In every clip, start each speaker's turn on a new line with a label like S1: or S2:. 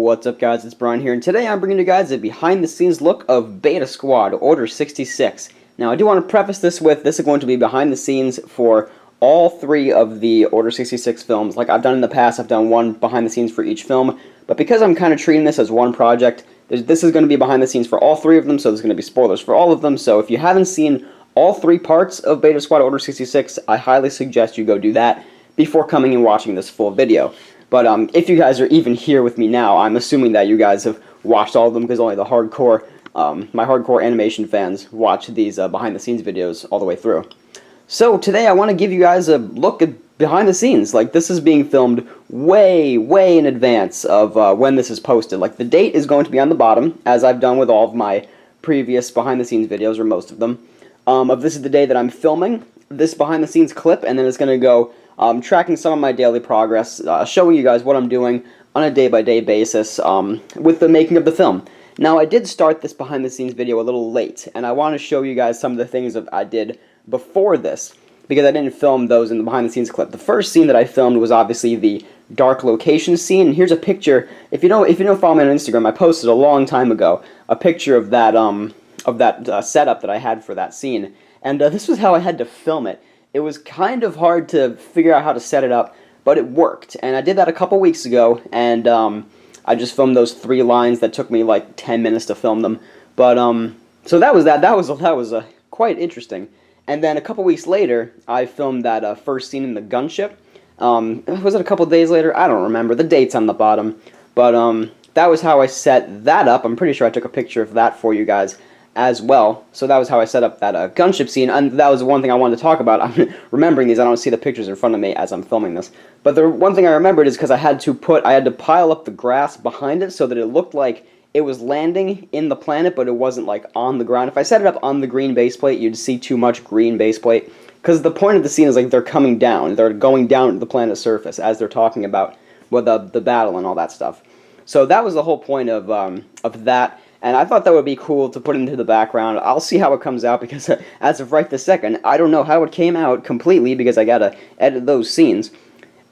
S1: What's up, guys? It's Brian here, and today I'm bringing you guys a behind-the-scenes look of Beta Squad Order 66. Now, I do want to preface this with, this is going to be behind the scenes for all three of the Order 66 films. Like I've done in the past, I've done one behind the scenes for each film, but because I'm kind of treating this as one project, this is going to be behind the scenes for all three of them, so there's going to be spoilers for all of them. So if you haven't seen all three parts of Beta Squad Order 66, I highly suggest you go do that before coming and watching this full video. But if you guys are even here with me now, I'm assuming that you guys have watched all of them, because only the hardcore, my hardcore animation fans watch these behind-the-scenes videos all the way through. So today I want to give you guys a look at behind the scenes. Like, this is being filmed way in advance of when this is posted. Like, the date is going to be on the bottom, as I've done with all of my previous behind-the-scenes videos, or most of them. This is the day that I'm filming this behind-the-scenes clip, and then it's going to go tracking some of my daily progress, showing you guys what I'm doing on a day-by-day basis with the making of the film. Now, I did start this behind-the-scenes video a little late, and I want to show you guys some of the things that I did before this, because I didn't film those in the behind-the-scenes clip. The first scene that I filmed was obviously the dark location scene, and here's a picture. If you don't follow me on Instagram, I posted a long time ago a picture of that setup that I had for that scene, and this was how I had to film it. It was kind of hard to figure out how to set it up, but it worked. And I did that a couple weeks ago, and I just filmed those 3 lines that took me like 10 minutes to film them. But so that was that. That was quite interesting. And then a couple weeks later, I filmed that first scene in the gunship. Was it a couple days later? I don't remember. The date's on the bottom. But that was how I set that up. I'm pretty sure I took a picture of that for you guys as well. So that was how I set up that gunship scene, and that was the one thing I wanted to talk about. I'm remembering these. I don't see the pictures in front of me as I'm filming this. But the one thing I remembered is because I had to pile up the grass behind it so that it looked like it was landing in the planet, but it wasn't like on the ground. If I set it up on the green base plate, you'd see too much green base plate, because the point of the scene is like they're coming down. They're going down to the planet's surface as they're talking about the battle and all that stuff. So that was the whole point of that. And I thought that would be cool to put into the background. I'll see how it comes out, because as of right this second, I don't know how it came out completely, because I gotta edit those scenes.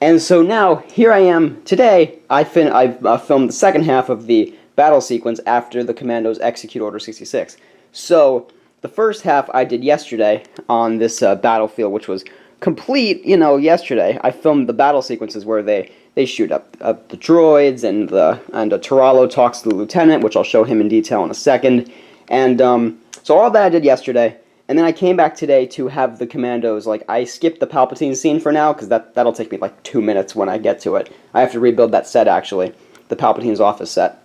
S1: And so now, here I am today. I've filmed the second half of the battle sequence after the Commandos execute Order 66. So, the first half I did yesterday on this battlefield, which was complete, yesterday. I filmed the battle sequences where they shoot up the droids, and Tarallo talks to the lieutenant, which I'll show him in detail in a second. And so all that I did yesterday, and then I came back today to have the Commandos. Like, I skipped the Palpatine scene for now, because that'll take me like 2 minutes when I get to it. I have to rebuild that set, actually, the Palpatine's office set.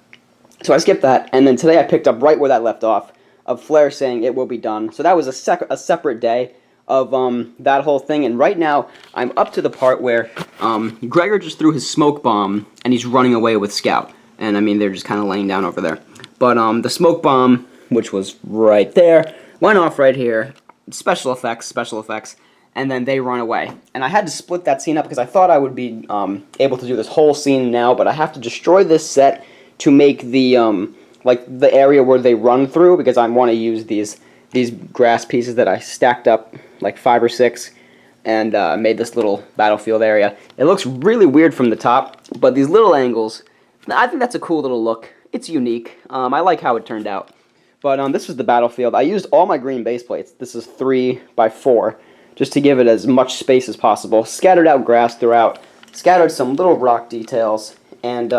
S1: So I skipped that, and then today I picked up right where that left off, of Flair saying it will be done. So that was a separate day of that whole thing, and right now I'm up to the part where Gregor just threw his smoke bomb and he's running away with Scout, and I mean they're just kind of laying down over there. But the smoke bomb, which was right there, went off right here. Special effects, and then they run away. And I had to split that scene up because I thought I would be able to do this whole scene now, but I have to destroy this set to make the like the area where they run through, because I want to use these grass pieces that I stacked up, like 5 or 6, and made this little battlefield area. It looks really weird from the top, but these little angles, I think that's a cool little look. It's unique. I like how it turned out. But this was the battlefield. I used all my green base plates. This is 3 by 4, just to give it as much space as possible. Scattered out grass throughout. Scattered some little rock details, and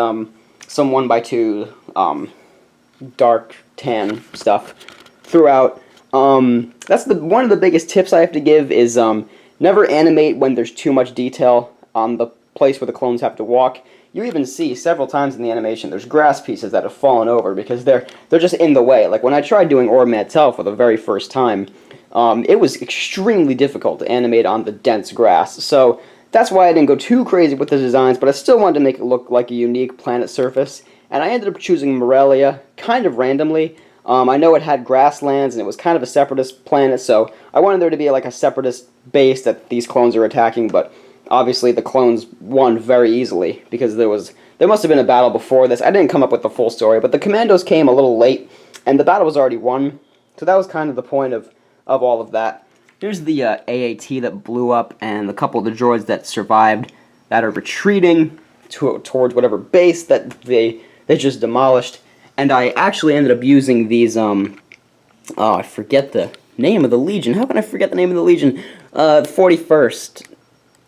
S1: some 1 by 2 dark tan stuff throughout. That's one of the biggest tips I have to give is never animate when there's too much detail on the place where the clones have to walk. You even see several times in the animation there's grass pieces that have fallen over because they're just in the way. Like when I tried doing Orb Mantell for the very first time, it was extremely difficult to animate on the dense grass. So that's why I didn't go too crazy with the designs, but I still wanted to make it look like a unique planet surface. And I ended up choosing Morelia kind of randomly. I know it had grasslands and it was kind of a separatist planet, so I wanted there to be like a separatist base that these clones are attacking, but obviously the clones won very easily because there must have been a battle before this. I didn't come up with the full story, but the Commandos came a little late and the battle was already won, so that was kind of the point of all of that. Here's the AAT that blew up and a couple of the droids that survived that are retreating towards whatever base that they they just demolished. And I actually ended up using these, oh, I forget the name of the Legion. How can I forget the name of the Legion? 41st.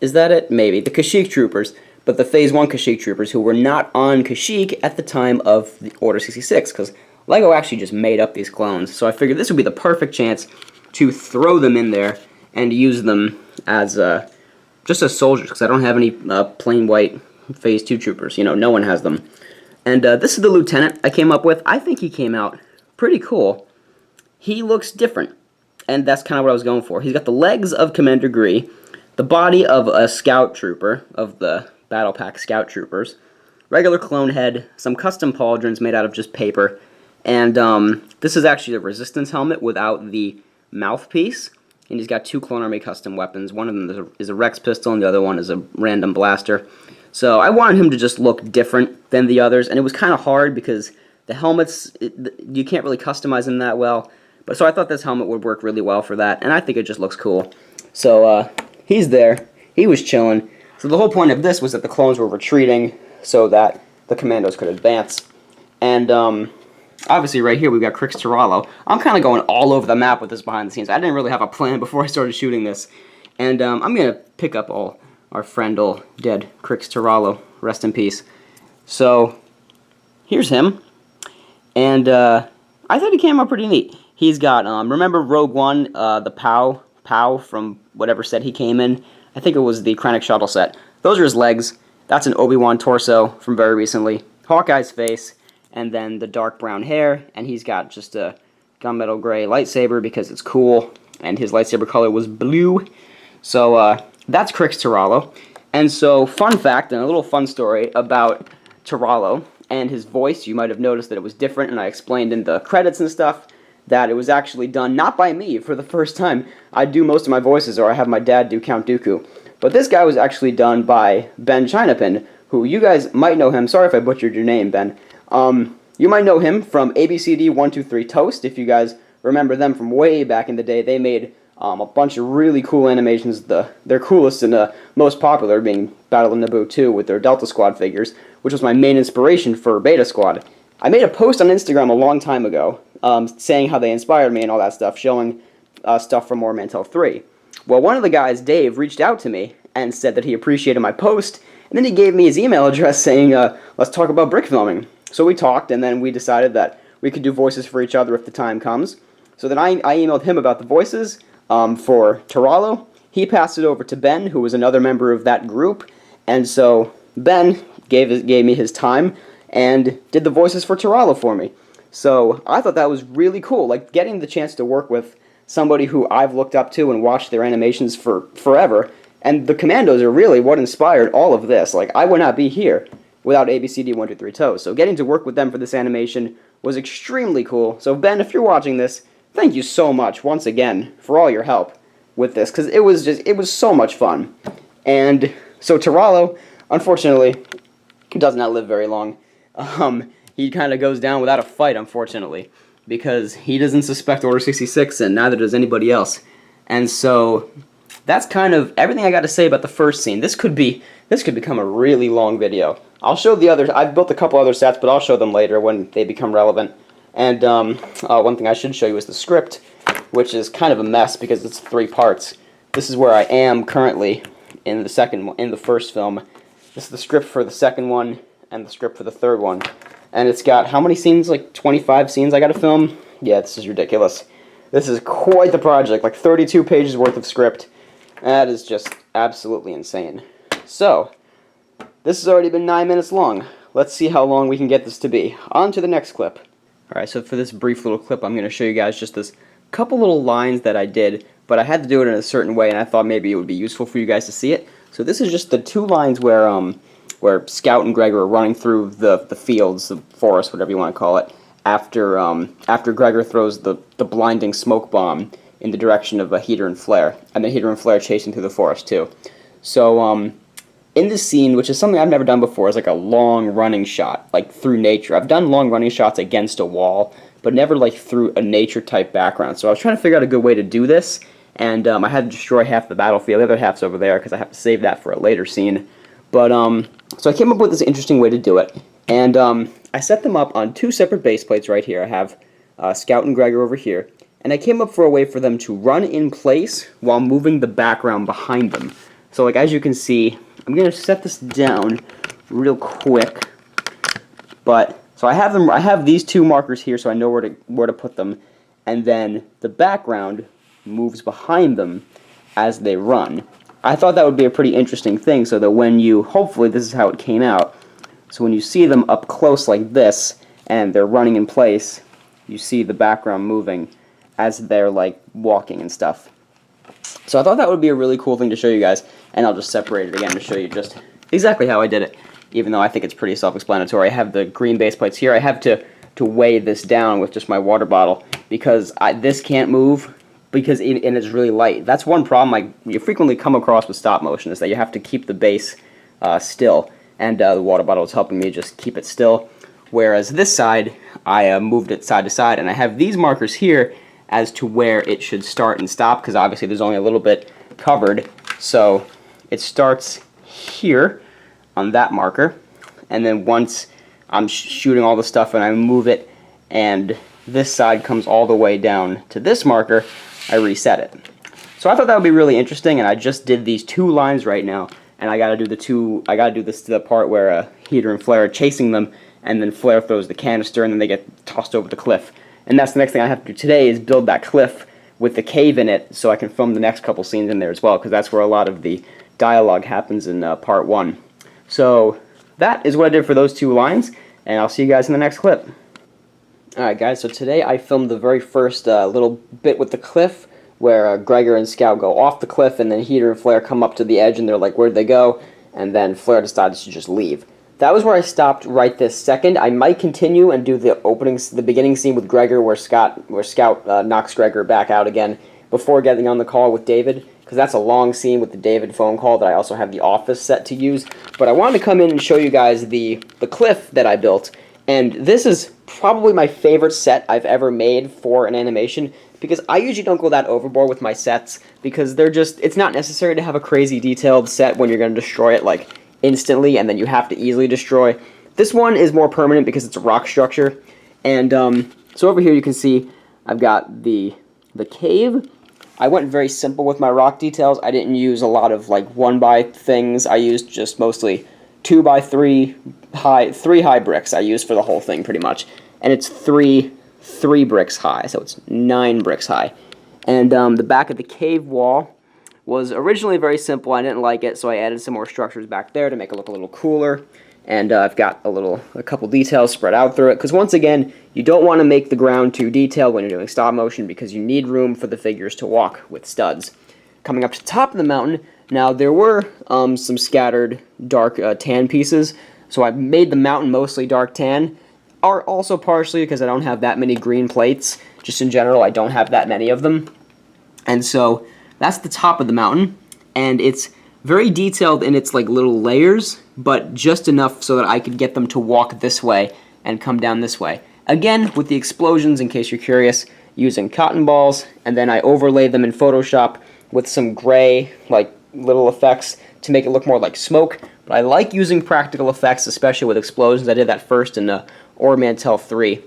S1: Is that it? Maybe. The Kashyyyk Troopers. But the Phase 1 Kashyyyk Troopers, who were not on Kashyyyk at the time of the Order 66, because LEGO actually just made up these clones. So I figured this would be the perfect chance to throw them in there and use them as just as soldiers, because I don't have any plain white Phase 2 Troopers. You know, no one has them. And this is the Lieutenant I came up with. I think he came out pretty cool. He looks different, and that's kind of what I was going for. He's got the legs of Commander Gree, the body of a Scout Trooper, of the Battle Pack Scout Troopers, regular clone head, some custom pauldrons made out of just paper, and this is actually a Resistance helmet without the mouthpiece, and he's got 2 Clone Army custom weapons. One of them is a Rex pistol, and the other one is a random blaster. So I wanted him to just look different than the others, and it was kind of hard because the helmets, you can't really customize them that well. But so I thought this helmet would work really well for that, and I think it just looks cool. So he's there. He was chilling. So the whole point of this was that the clones were retreating so that the commandos could advance. And obviously right here we've got Crix Tiralo. I'm kind of going all over the map with this behind the scenes. I didn't really have a plan before I started shooting this. And I'm going to pick up our friend old dead Crix Tiralo. Rest in peace. So here's him. And I thought he came out pretty neat. He's got, remember Rogue One, the POW from whatever set he came in? I think it was the Krennic shuttle set. Those are his legs. That's an Obi-Wan torso from very recently. Hawkeye's face, and then the dark brown hair, and he's got just a gunmetal gray lightsaber because it's cool, and his lightsaber color was blue. So that's Crix Tiralo. And so, fun fact, and a little fun story about Tiralo and his voice. You might have noticed that it was different, and I explained in the credits and stuff that it was actually done not by me for the first time. I do most of my voices, or I have my dad do Count Dooku. But this guy was actually done by Ben Chinapin, who you guys might know him. Sorry if I butchered your name, Ben. You might know him from ABCD 123 Toast, if you guys remember them from way back in the day. They made a bunch of really cool animations. Their coolest and most popular being Battle of Naboo 2 with their Delta Squad figures, which was my main inspiration for Beta Squad. I made a post on Instagram a long time ago saying how they inspired me and all that stuff, showing stuff from War Mantel 3. Well, one of the guys, Dave, reached out to me and said that he appreciated my post, and then he gave me his email address saying, let's talk about brick filming. So we talked, and then we decided that we could do voices for each other if the time comes. So then I emailed him about the voices for Tiralo. He passed it over to Ben, who was another member of that group, and so Ben gave me his time and did the voices for Tiralo for me. So I thought that was really cool, like getting the chance to work with somebody who I've looked up to and watched their animations for forever. And the Commandos are really what inspired all of this. Like, I would not be here without ABCD 123 Toes. So getting to work with them for this animation was extremely cool. So Ben, if you're watching this, thank you so much once again for all your help with this, because it was so much fun. And so Tiralo, unfortunately, does not live very long. He kind of goes down without a fight, unfortunately, because he doesn't suspect Order 66, and neither does anybody else. And so that's kind of everything I got to say about the first scene. This could become a really long video. I'll show the others. I've built a couple other sets, but I'll show them later when they become relevant. And one thing I should show you is the script, which is kind of a mess because it's 3 parts. This is where I am currently in the first film. This is the script for the second one and the script for the third one. And it's got how many scenes? Like 25 scenes I got to film? Yeah, this is ridiculous. This is quite the project, like 32 pages worth of script. That is just absolutely insane. So, this has already been 9 minutes long. Let's see how long we can get this to be. On to the next clip. Alright, so for this brief little clip, I'm going to show you guys just this couple little lines that I did, but I had to do it in a certain way, and I thought maybe it would be useful for you guys to see it. So this is just the 2 lines where Scout and Gregor are running through the fields, the forest, whatever you want to call it, after Gregor throws the blinding smoke bomb in the direction of Heater and Flare, and then Heater and Flare chasing through the forest too. So in this scene, which is something I've never done before, is like a long running shot, like through nature. I've done long running shots against a wall, but never like through a nature type background. So I was trying to figure out a good way to do this, and I had to destroy half the battlefield. The other half's over there because I have to save that for a later scene. But so I came up with this interesting way to do it. And I set them up on two separate base plates right here. I have Scout and Gregor over here. And I came up for a way for them to run in place while moving the background behind them. So like as you can see, I'm going to set this down real quick. But so I have these two markers here so I know where to put them. And then the background moves behind them as they run. I thought that would be a pretty interesting thing so that when you, hopefully this is how it came out, so when you see them up close like this and they're running in place, you see the background moving as they're like walking and stuff. So I thought that would be a really cool thing to show you guys, and I'll just separate it again to show you just exactly how I did it, even though I think it's pretty self-explanatory. I have the green base plates here. I have to weigh this down with just my water bottle because this can't move because and it's really light. That's one problem you frequently come across with stop motion, is that you have to keep the base still, and the water bottle is helping me just keep it still. Whereas this side, I moved it side to side, and I have these markers here as to where it should start and stop, because obviously there's only a little bit covered. So it starts here on that marker, and then once I'm shooting all the stuff and I move it, and this side comes all the way down to this marker, I reset it. So I thought that would be really interesting, and I just did these two lines right now, and I gotta do this to the part where Heater and Flare are chasing them, and then Flare throws the canister, and then they get tossed over the cliff. And that's the next thing I have to do today, is build that cliff with the cave in it so I can film the next couple scenes in there as well, because that's where a lot of the dialogue happens in part 1. So that is what I did for those two lines, and I'll see you guys in the next clip. Alright guys, so today I filmed the very first little bit with the cliff, where Gregor and Scout go off the cliff, and then Heater and Flare come up to the edge, and they're like, where'd they go? And then Flare decides to just leave. That was where I stopped right this second. I might continue and do the beginning scene with Gregor where Scout knocks Gregor back out again before getting on the call with David, because that's a long scene with the David phone call that I also have the office set to use. But I wanted to come in and show you guys the cliff that I built, and this is probably my favorite set I've ever made for an animation, because I usually don't go that overboard with my sets, because it's not necessary to have a crazy detailed set when you're going to destroy it like instantly, and then you have to easily destroy. This one is more permanent because it's a rock structure, and so over here you can see I've got the cave. I went very simple with my rock details. I didn't use a lot of like 1x things. I used just mostly 2x3 high bricks I used for the whole thing pretty much, and it's three bricks high, so it's 9 bricks high. And the back of the cave wall was originally very simple. I didn't like it, so I added some more structures back there to make it look a little cooler. And I've got a couple details spread out through it, because once again, you don't want to make the ground too detailed when you're doing stop motion, because you need room for the figures to walk with studs. Coming up to the top of the mountain, now there were some scattered dark tan pieces, so I made the mountain mostly dark tan, or also partially because I don't have that many green plates. Just in general, I don't have that many of them. And so that's the top of the mountain, and it's very detailed in its like little layers, but just enough so that I could get them to walk this way and come down this way. Again, with the explosions, in case you're curious, using cotton balls, and then I overlay them in Photoshop with some gray, like little effects to make it look more like smoke. But I like using practical effects, especially with explosions. I did that first in Ore Mantell 3.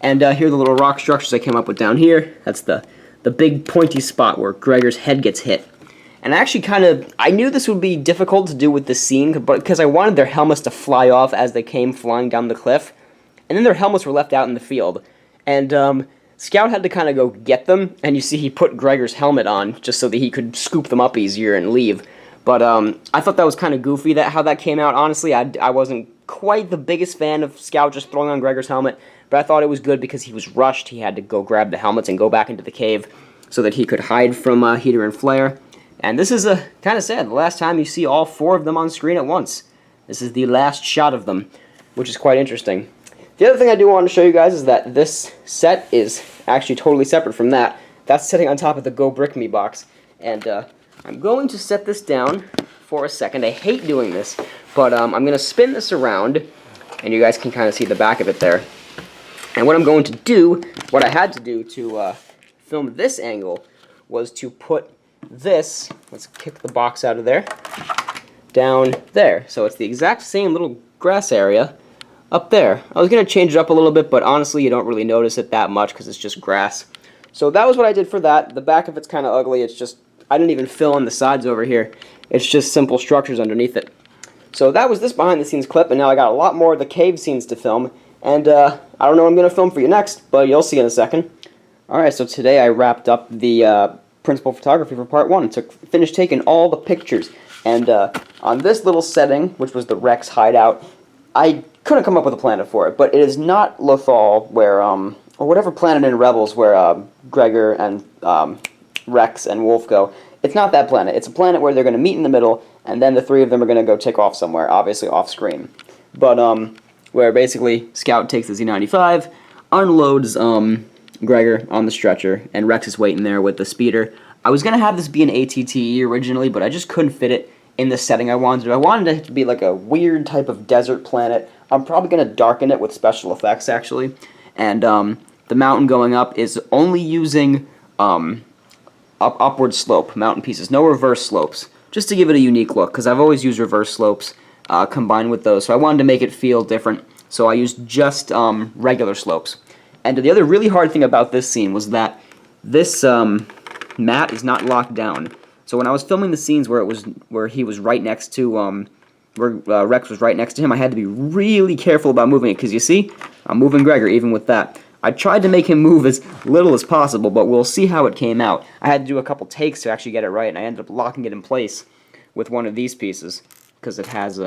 S1: And here are the little rock structures I came up with down here. That's the big pointy spot where Gregor's head gets hit. And I actually I knew this would be difficult to do with this scene, but because I wanted their helmets to fly off as they came flying down the cliff. And then their helmets were left out in the field. And Scout had to kind of go get them, and you see he put Gregor's helmet on just so that he could scoop them up easier and leave. But I thought that was kind of goofy how that came out. Honestly, I wasn't quite the biggest fan of Scout just throwing on Gregor's helmet, but I thought it was good because he was rushed. He had to go grab the helmets and go back into the cave so that he could hide from Heater and Flare. And this is kind of sad. The last time you see all 4 of them on screen at once. This is the last shot of them, which is quite interesting. The other thing I do want to show you guys is that this set is actually totally separate from that. That's sitting on top of the Go Brick Me box. And I'm going to set this down for a second. I hate doing this, but I'm going to spin this around, and you guys can kind of see the back of it there. And what I'm going to do, what I had to do to film this angle, was to put this, let's kick the box out of there, down there. So it's the exact same little grass area, up there. I was going to change it up a little bit, but honestly, you don't really notice it that much because it's just grass. So that was what I did for that. The back of it's kind of ugly. It's just, I didn't even fill in the sides over here. It's just simple structures underneath it. So that was this behind-the-scenes clip, and now I got a lot more of the cave scenes to film. And I don't know what I'm going to film for you next, but you'll see in a second. Alright, so today I wrapped up the principal photography for part 1. Finished taking all the pictures. And on this little setting, which was the Rex hideout, I couldn't come up with a planet for it, but it is not Lothal, where, or whatever planet in Rebels where Gregor and Rex and Wolf go. It's not that planet. It's a planet where they're going to meet in the middle, and then the three of them are going to go take off somewhere, obviously off-screen. But, where basically Scout takes the Z-95, unloads Gregor on the stretcher, and Rex is waiting there with the speeder. I was going to have this be an ATTE originally, but I just couldn't fit it in the setting I wanted. I wanted it to be like a weird type of desert planet. I'm probably going to darken it with special effects, actually. And the mountain going up is only using upward slope mountain pieces, no reverse slopes, just to give it a unique look, because I've always used reverse slopes combined with those, so I wanted to make it feel different, so I used just regular slopes. And the other really hard thing about this scene was that this mat is not locked down. So when I was filming the scenes where he was right next to where Rex was right next to him, I had to be really careful about moving it, because you see, I'm moving Gregor even with that. I tried to make him move as little as possible, but we'll see how it came out. I had to do a couple takes to actually get it right, and I ended up locking it in place with one of these pieces, because it has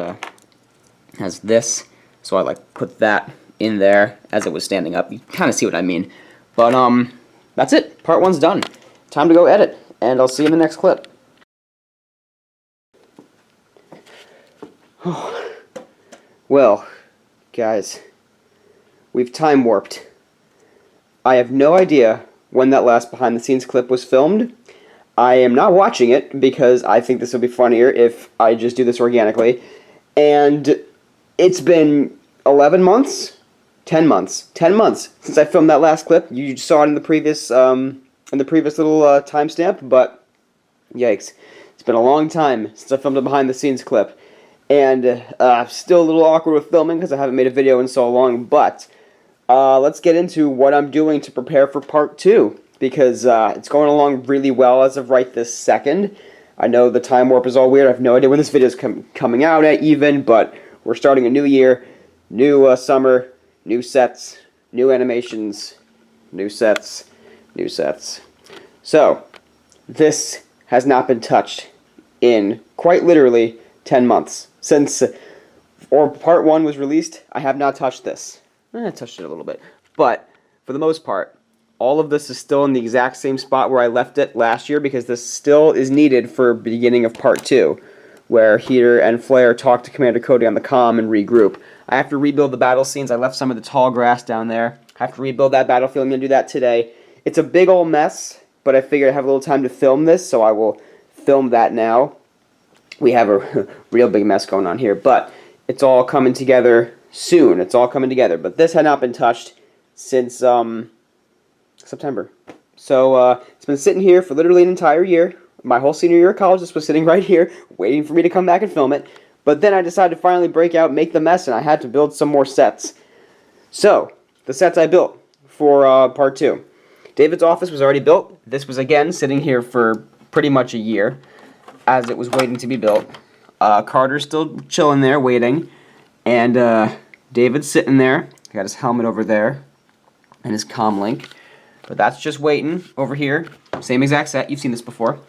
S1: this, so I like put that in there as it was standing up. You kind of see what I mean. But that's it. Part 1's done. Time to go edit, and I'll see you in the next clip. Well, guys, we've time warped. I have no idea when that last behind-the-scenes clip was filmed. I am not watching it because I think this will be funnier if I just do this organically. And it's been 11 months? 10 months. 10 months since I filmed that last clip. You saw it in the previous little timestamp, but yikes. It's been a long time since I filmed a behind-the-scenes clip. And still a little awkward with filming because I haven't made a video in so long, but let's get into what I'm doing to prepare for part 2, because it's going along really well as of right this second. I know the time warp is all weird. I have no idea when this video is coming out at even, but we're starting a new year, new summer, new sets, new animations, new sets, new sets. So, this has not been touched in quite literally 10 months. Since part 1 was released, I have not touched this. I touched it a little bit. But, for the most part, all of this is still in the exact same spot where I left it last year, because this still is needed for beginning of part 2, where Heater and Flare talk to Commander Cody on the comm and regroup. I have to rebuild the battle scenes. I left some of the tall grass down there. I have to rebuild that battlefield. I'm going to do that today. It's a big old mess, but I figured I have a little time to film this, so I will film that now. We have a real big mess going on here, but it's all coming together soon. It's all coming together, but this had not been touched since September. So it's been sitting here for literally an entire year. My whole senior year of college, this was sitting right here, waiting for me to come back and film it. But then I decided to finally break out, make the mess, and I had to build some more sets. So, the sets I built for part 2. David's office was already built. This was, again, sitting here for pretty much a year, as it was waiting to be built. Carter's still chilling there, waiting. And David's sitting there. Got his helmet over there, and his comm link. But that's just waiting over here. Same exact set. You've seen this before.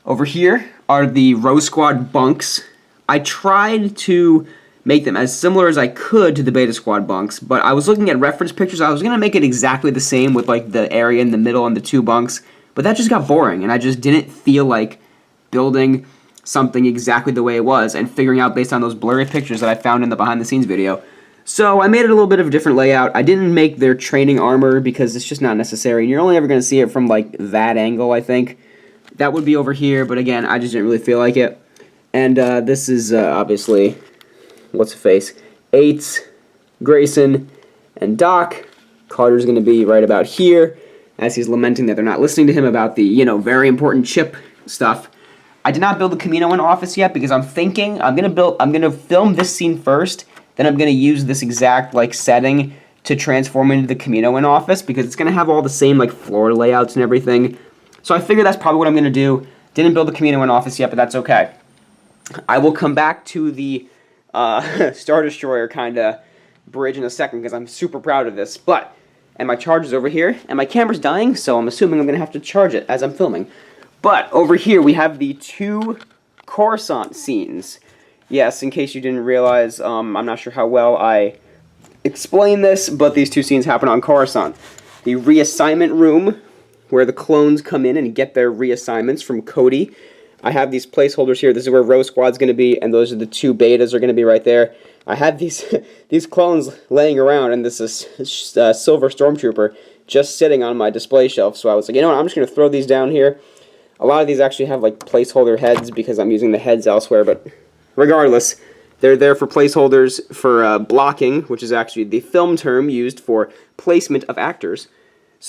S1: Over here are the Rose Squad bunks. I tried to make them as similar as I could to the Beta Squad bunks, but I was looking at reference pictures. I was going to make it exactly the same with like the area in the middle and the 2 bunks, but that just got boring, and I just didn't feel like building something exactly the way it was and figuring out based on those blurry pictures that I found in the behind-the-scenes video. So I made it a little bit of a different layout. I didn't make their training armor because it's just not necessary, and you're only ever going to see it from like that angle, I think. That would be over here, but again, I just didn't really feel like it. And this is obviously, what's the face? Eights, Grayson, and Doc. Carter's going to be right about here, as he's lamenting that they're not listening to him about the, you know, very important chip stuff. I did not build the Camino in office yet because I'm thinking I'm gonna film this scene first, then I'm going to use this exact like setting to transform into the Kamino office, because it's going to have all the same like floor layouts and everything. So I figured that's probably what I'm going to do. Didn't build the Kamino office yet, but that's okay. I will come back to the Star Destroyer kind of bridge in a second, because I'm super proud of this. And my charge is over here, and my camera's dying, so I'm assuming I'm going to have to charge it as I'm filming. But over here we have the 2 Coruscant scenes. Yes, in case you didn't realize, I'm not sure how well I explain this, but these 2 scenes happen on Coruscant. The reassignment room, where the clones come in and get their reassignments from Cody. I have these placeholders here. This is where Rose Squad's going to be, and those are the 2 betas are going to be right there. I had these these clones laying around, and this is Silver Stormtrooper just sitting on my display shelf. So I was like, you know what, I'm just going to throw these down here. A lot of these actually have like placeholder heads because I'm using the heads elsewhere, but regardless, they're there for placeholders for blocking, which is actually the film term used for placement of actors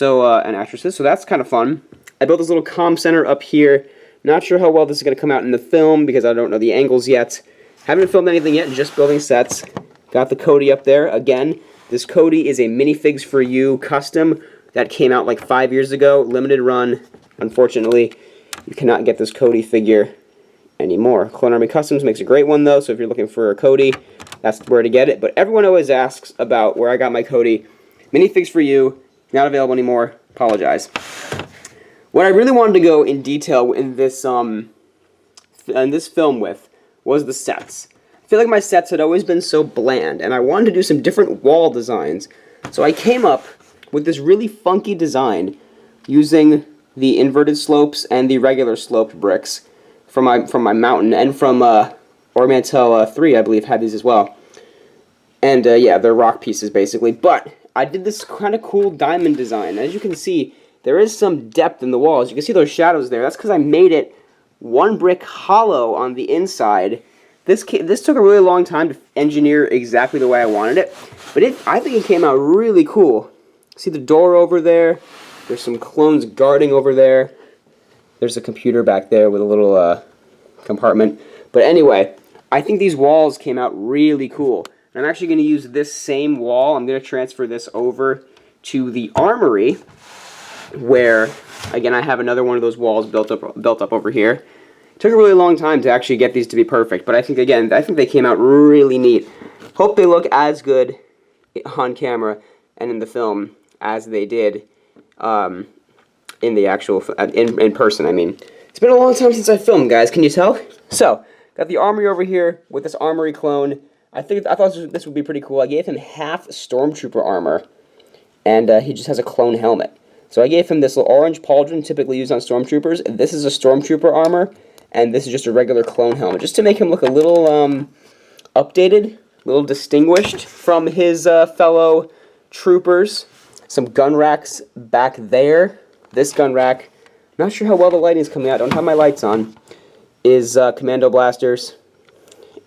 S1: and actresses. So that's kind of fun. I built this little comm center up here. Not sure how well this is going to come out in the film because I don't know the angles yet. Haven't filmed anything yet, just building sets. Got the Cody up there. Again, this Cody is a Minifigs for You custom that came out like 5 years ago. Limited run. Unfortunately, you cannot get this Cody figure anymore. Clone Army Customs makes a great one though, so if you're looking for a Cody, that's where to get it. But everyone always asks about where I got my Cody. Minifigs for You, not available anymore. Apologize. What I really wanted to go in detail in this film with was the sets. I feel like my sets had always been so bland, and I wanted to do some different wall designs. So I came up with this really funky design using the inverted slopes and the regular sloped bricks from my mountain, and from Ormantel 3, I believe, had these as well. And yeah, they're rock pieces basically. But I did this kind of cool diamond design. As you can see, there is some depth in the walls. You can see those shadows there. That's because I made it 1 brick hollow on the inside. This took a really long time to engineer exactly the way I wanted it, but I think it came out really cool. See the door over there? There's some clones guarding over there. There's a computer back there with a little compartment. But anyway, I think these walls came out really cool. And I'm actually going to use this same wall. I'm going to transfer this over to the armory, where, again, I have another one of those walls built up over here. It took a really long time to actually get these to be perfect, but I think they came out really neat. Hope they look as good on camera and in the film as they did in the actual in person. I mean, it's been a long time since I filmed, guys. Can you tell? So, got the armory over here with this armory clone. I thought this would be pretty cool. I gave him half Stormtrooper armor, and he just has a clone helmet. So I gave him this little orange pauldron typically used on Stormtroopers. This is a Stormtrooper armor, and this is just a regular clone helmet, just to make him look a little updated, a little distinguished from his fellow troopers. Some gun racks back there. This gun rack, not sure how well the lighting is coming out, don't have my lights on, is commando blasters.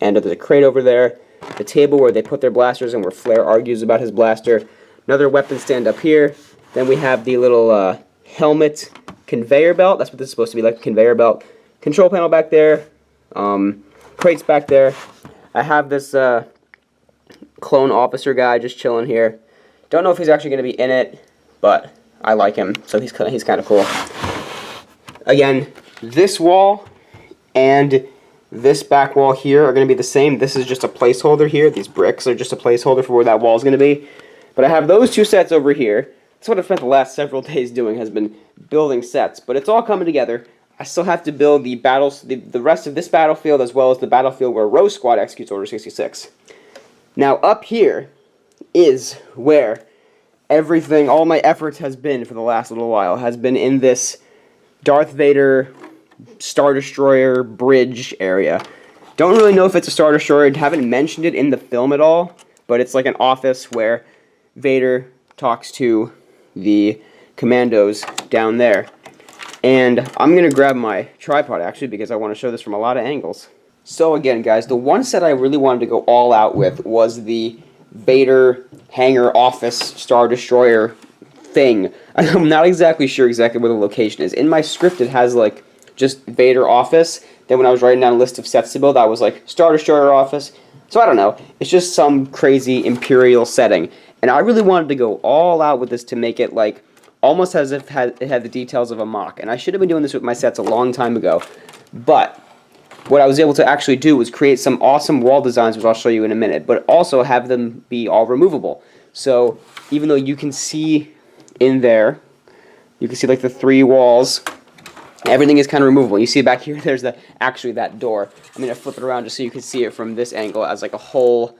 S1: And there's a crate over there. The table where they put their blasters and where Flair argues about his blaster. Another weapon stand up here. Then we have the little helmet conveyor belt. That's what this is supposed to be like, a conveyor belt. Control panel back there. Crates back there. I have this clone officer guy just chilling here. Don't know if he's actually going to be in it, but I like him, so he's kind of cool. Again, this wall and this back wall here are going to be the same. This is just a placeholder here. These bricks are just a placeholder for where that wall is going to be. But I have those 2 sets over here. That's what I've spent the last several days doing, has been building sets. But it's all coming together. I still have to build the rest of this battlefield, as well as the battlefield where Rose Squad executes Order 66. Now up here is where everything, all my efforts has been for the last little while, has been in this Darth Vader Star Destroyer bridge area. Don't really know if it's a Star Destroyer. I haven't mentioned it in the film at all, but it's like an office where Vader talks to the commandos down there. And I'm going to grab my tripod, actually, because I want to show this from a lot of angles. So again, guys, the one set I really wanted to go all out with was the Vader hangar office Star Destroyer thing. I'm not exactly sure where the location is. In my script, it has, like, just Vader office. Then when I was writing down a list of sets to build, I was like, Star Destroyer office. So I don't know. It's just some crazy Imperial setting. And I really wanted to go all out with this to make it like almost as if it had the details of a mock. And I should have been doing this with my sets a long time ago. But what I was able to actually do was create some awesome wall designs, which I'll show you in a minute, but also have them be all removable. So even though you can see in there, you can see like the 3 walls, everything is kind of removable. You see back here, there's actually that door. I'm going to flip it around just so you can see it from this angle as like a whole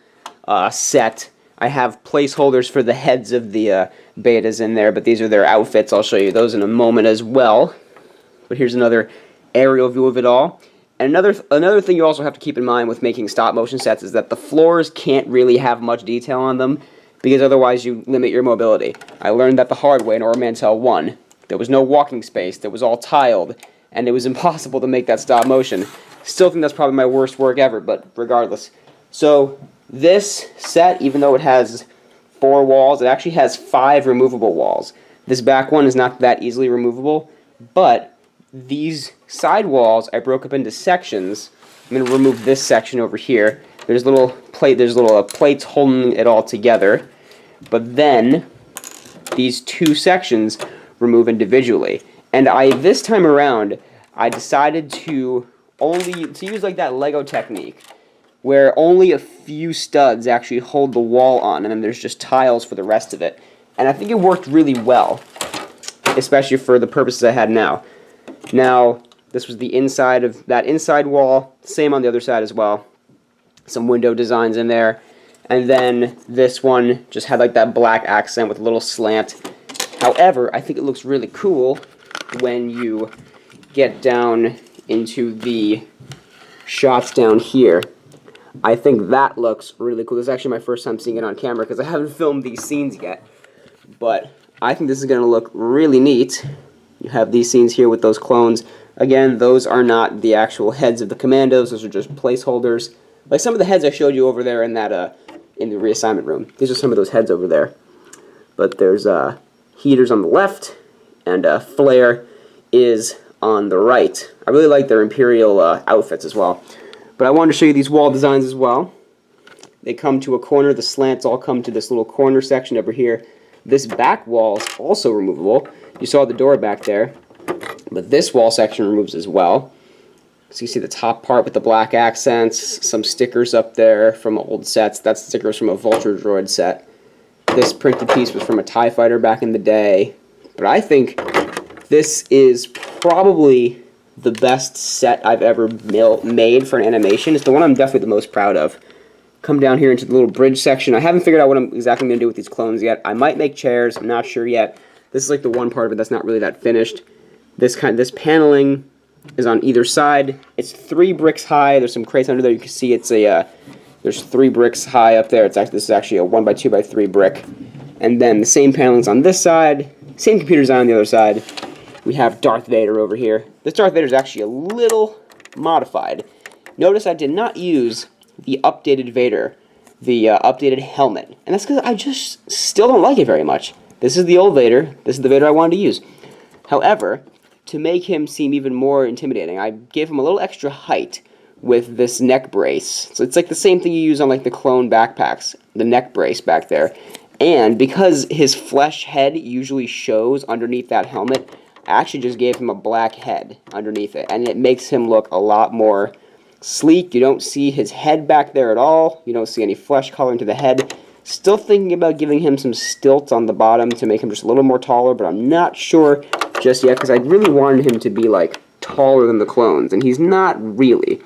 S1: set. I have placeholders for the heads of the betas in there, but these are their outfits. I'll show you those in a moment as well. But here's another aerial view of it all. And another thing you also have to keep in mind with making stop motion sets is that the floors can't really have much detail on them because otherwise you limit your mobility. I learned that the hard way in Order Mantell 1. There was no walking space, that was all tiled, and it was impossible to make that stop motion. Still think that's probably my worst work ever, but regardless. So this set, even though it has 4 walls, it actually has 5 removable walls. This back one is not that easily removable, but these side walls I broke up into sections. I'm going to remove this section over here. There's little plates holding it all together, but then these 2 sections remove individually. And this time around, I decided to use like that Lego technique, where only a few studs actually hold the wall on, and then there's just tiles for the rest of it. And I think it worked really well, especially for the purposes I had now. Now, this was the inside of that inside wall, same on the other side as well. Some window designs in there. And then this one just had like that black accent with a little slant. However, I think it looks really cool when you get down into the shots down here. I think that looks really cool. This is actually my first time seeing it on camera because I haven't filmed these scenes yet. But I think this is going to look really neat. You have these scenes here with those clones. Again, those are not the actual heads of the commandos. Those are just placeholders. Like some of the heads I showed you over there in that in the reassignment room. These are some of those heads over there. But there's heaters on the left, and flare is on the right. I really like their Imperial outfits as well. But I wanted to show you these wall designs as well. They come to a corner. The slants all come to this little corner section over here. This back wall is also removable. You saw the door back there. But this wall section removes as well. So you see the top part with the black accents, some stickers up there from old sets. That's stickers from a Vulture Droid set. This printed piece was from a TIE Fighter back in the day. But I think this is probably the best set I've ever made for an animation. It's the one I'm definitely the most proud of. Come down here into the little bridge section. I haven't figured out what I'm exactly going to do with these clones yet. I might make chairs. I'm not sure yet. This is like the one part of it that's not really that finished. This paneling is on either side. It's 3 bricks high. There's some crates under there. You can see it's there's 3 bricks high up there. This is actually a 1x2x3 brick. And then the same paneling's on this side. Same computer design on the other side. We have Darth Vader over here. This Darth Vader is actually a little modified. Notice I did not use the updated Vader, the updated helmet. And that's because I just still don't like it very much. This is the old Vader. This is the Vader I wanted to use. However, to make him seem even more intimidating, I gave him a little extra height with this neck brace. So it's like the same thing you use on like the clone backpacks, the neck brace back there. And because his flesh head usually shows underneath that helmet, I actually just gave him a black head underneath it. And it makes him look a lot more sleek. You don't see his head back there at all. You don't see any flesh color into the head. Still thinking about giving him some stilts on the bottom to make him just a little more taller, but I'm not sure just yet because I really wanted him to be like taller than the clones, and he's not really.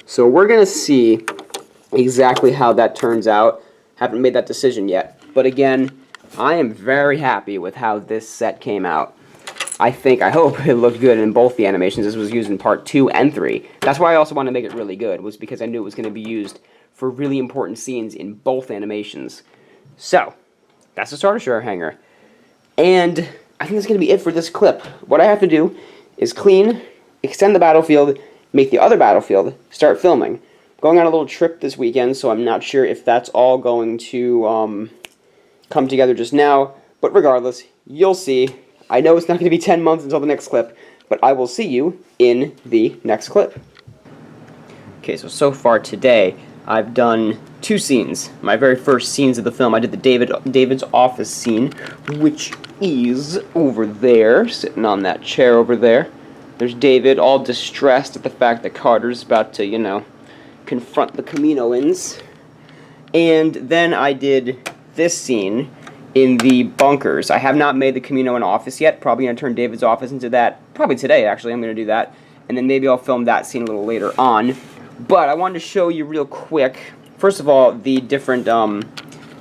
S1: So we're going to see exactly how that turns out. Haven't made that decision yet. But again, I am very happy with how this set came out. I hope it looked good in both the animations. This was used in part 2 and 3. That's why I also wanted to make it really good, was because I knew it was going to be used for really important scenes in both animations. So, that's the Star Destroyer hanger. And I think that's going to be it for this clip. What I have to do is clean, extend the battlefield, make the other battlefield, start filming. I'm going on a little trip this weekend, so I'm not sure if that's all going to come together just now. But regardless, you'll see. I know it's not going to be 10 months until the next clip, but I will see you in the next clip. Okay, so far today, I've done 2 scenes. My very first scenes of the film, I did the David's office scene, which is over there, sitting on that chair over there. There's David, all distressed at the fact that Carter's about to, you know, confront the Kaminoans. And then I did this scene in the bunkers. I have not made the Kaminoan office yet. Probably going to turn David's office into that. Probably today, actually. I'm going to do that. And then maybe I'll film that scene a little later on. But I wanted to show you real quick, first of all, the different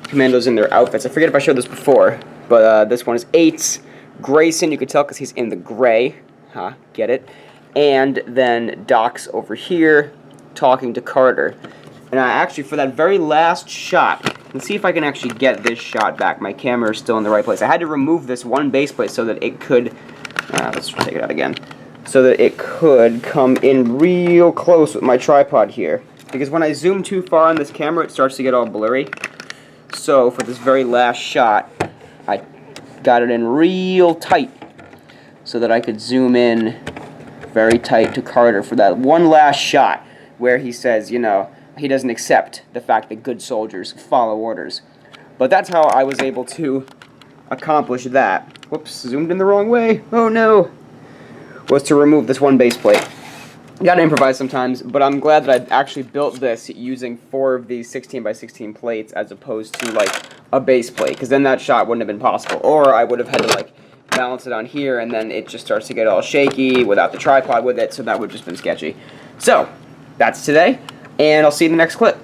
S1: commandos in their outfits. I forget if I showed this before, but this one is 8's. Grayson, you can tell because he's in the gray. Get it? And then Doc's over here talking to Carter. And I actually, for that very last shot, let's see if I can actually get this shot back. My camera is still in the right place. I had to remove this one base plate so that it could, let's take it out again, so that it could come in real close with my tripod here. Because when I zoom too far on this camera, it starts to get all blurry. So for this very last shot, I got it in real tight so that I could zoom in very tight to Carter for that one last shot where he says, you know, he doesn't accept the fact that good soldiers follow orders. But that's how I was able to accomplish that. Whoops, zoomed in the wrong way. Oh no. Was to remove this one base plate. You gotta improvise sometimes, but I'm glad that I actually built this using 4 of these 16 by 16 plates as opposed to like a base plate, because then that shot wouldn't have been possible. Or I would have had to like balance it on here and then it just starts to get all shaky without the tripod with it, so that would have just been sketchy. So, that's today. And I'll see you in the next clip.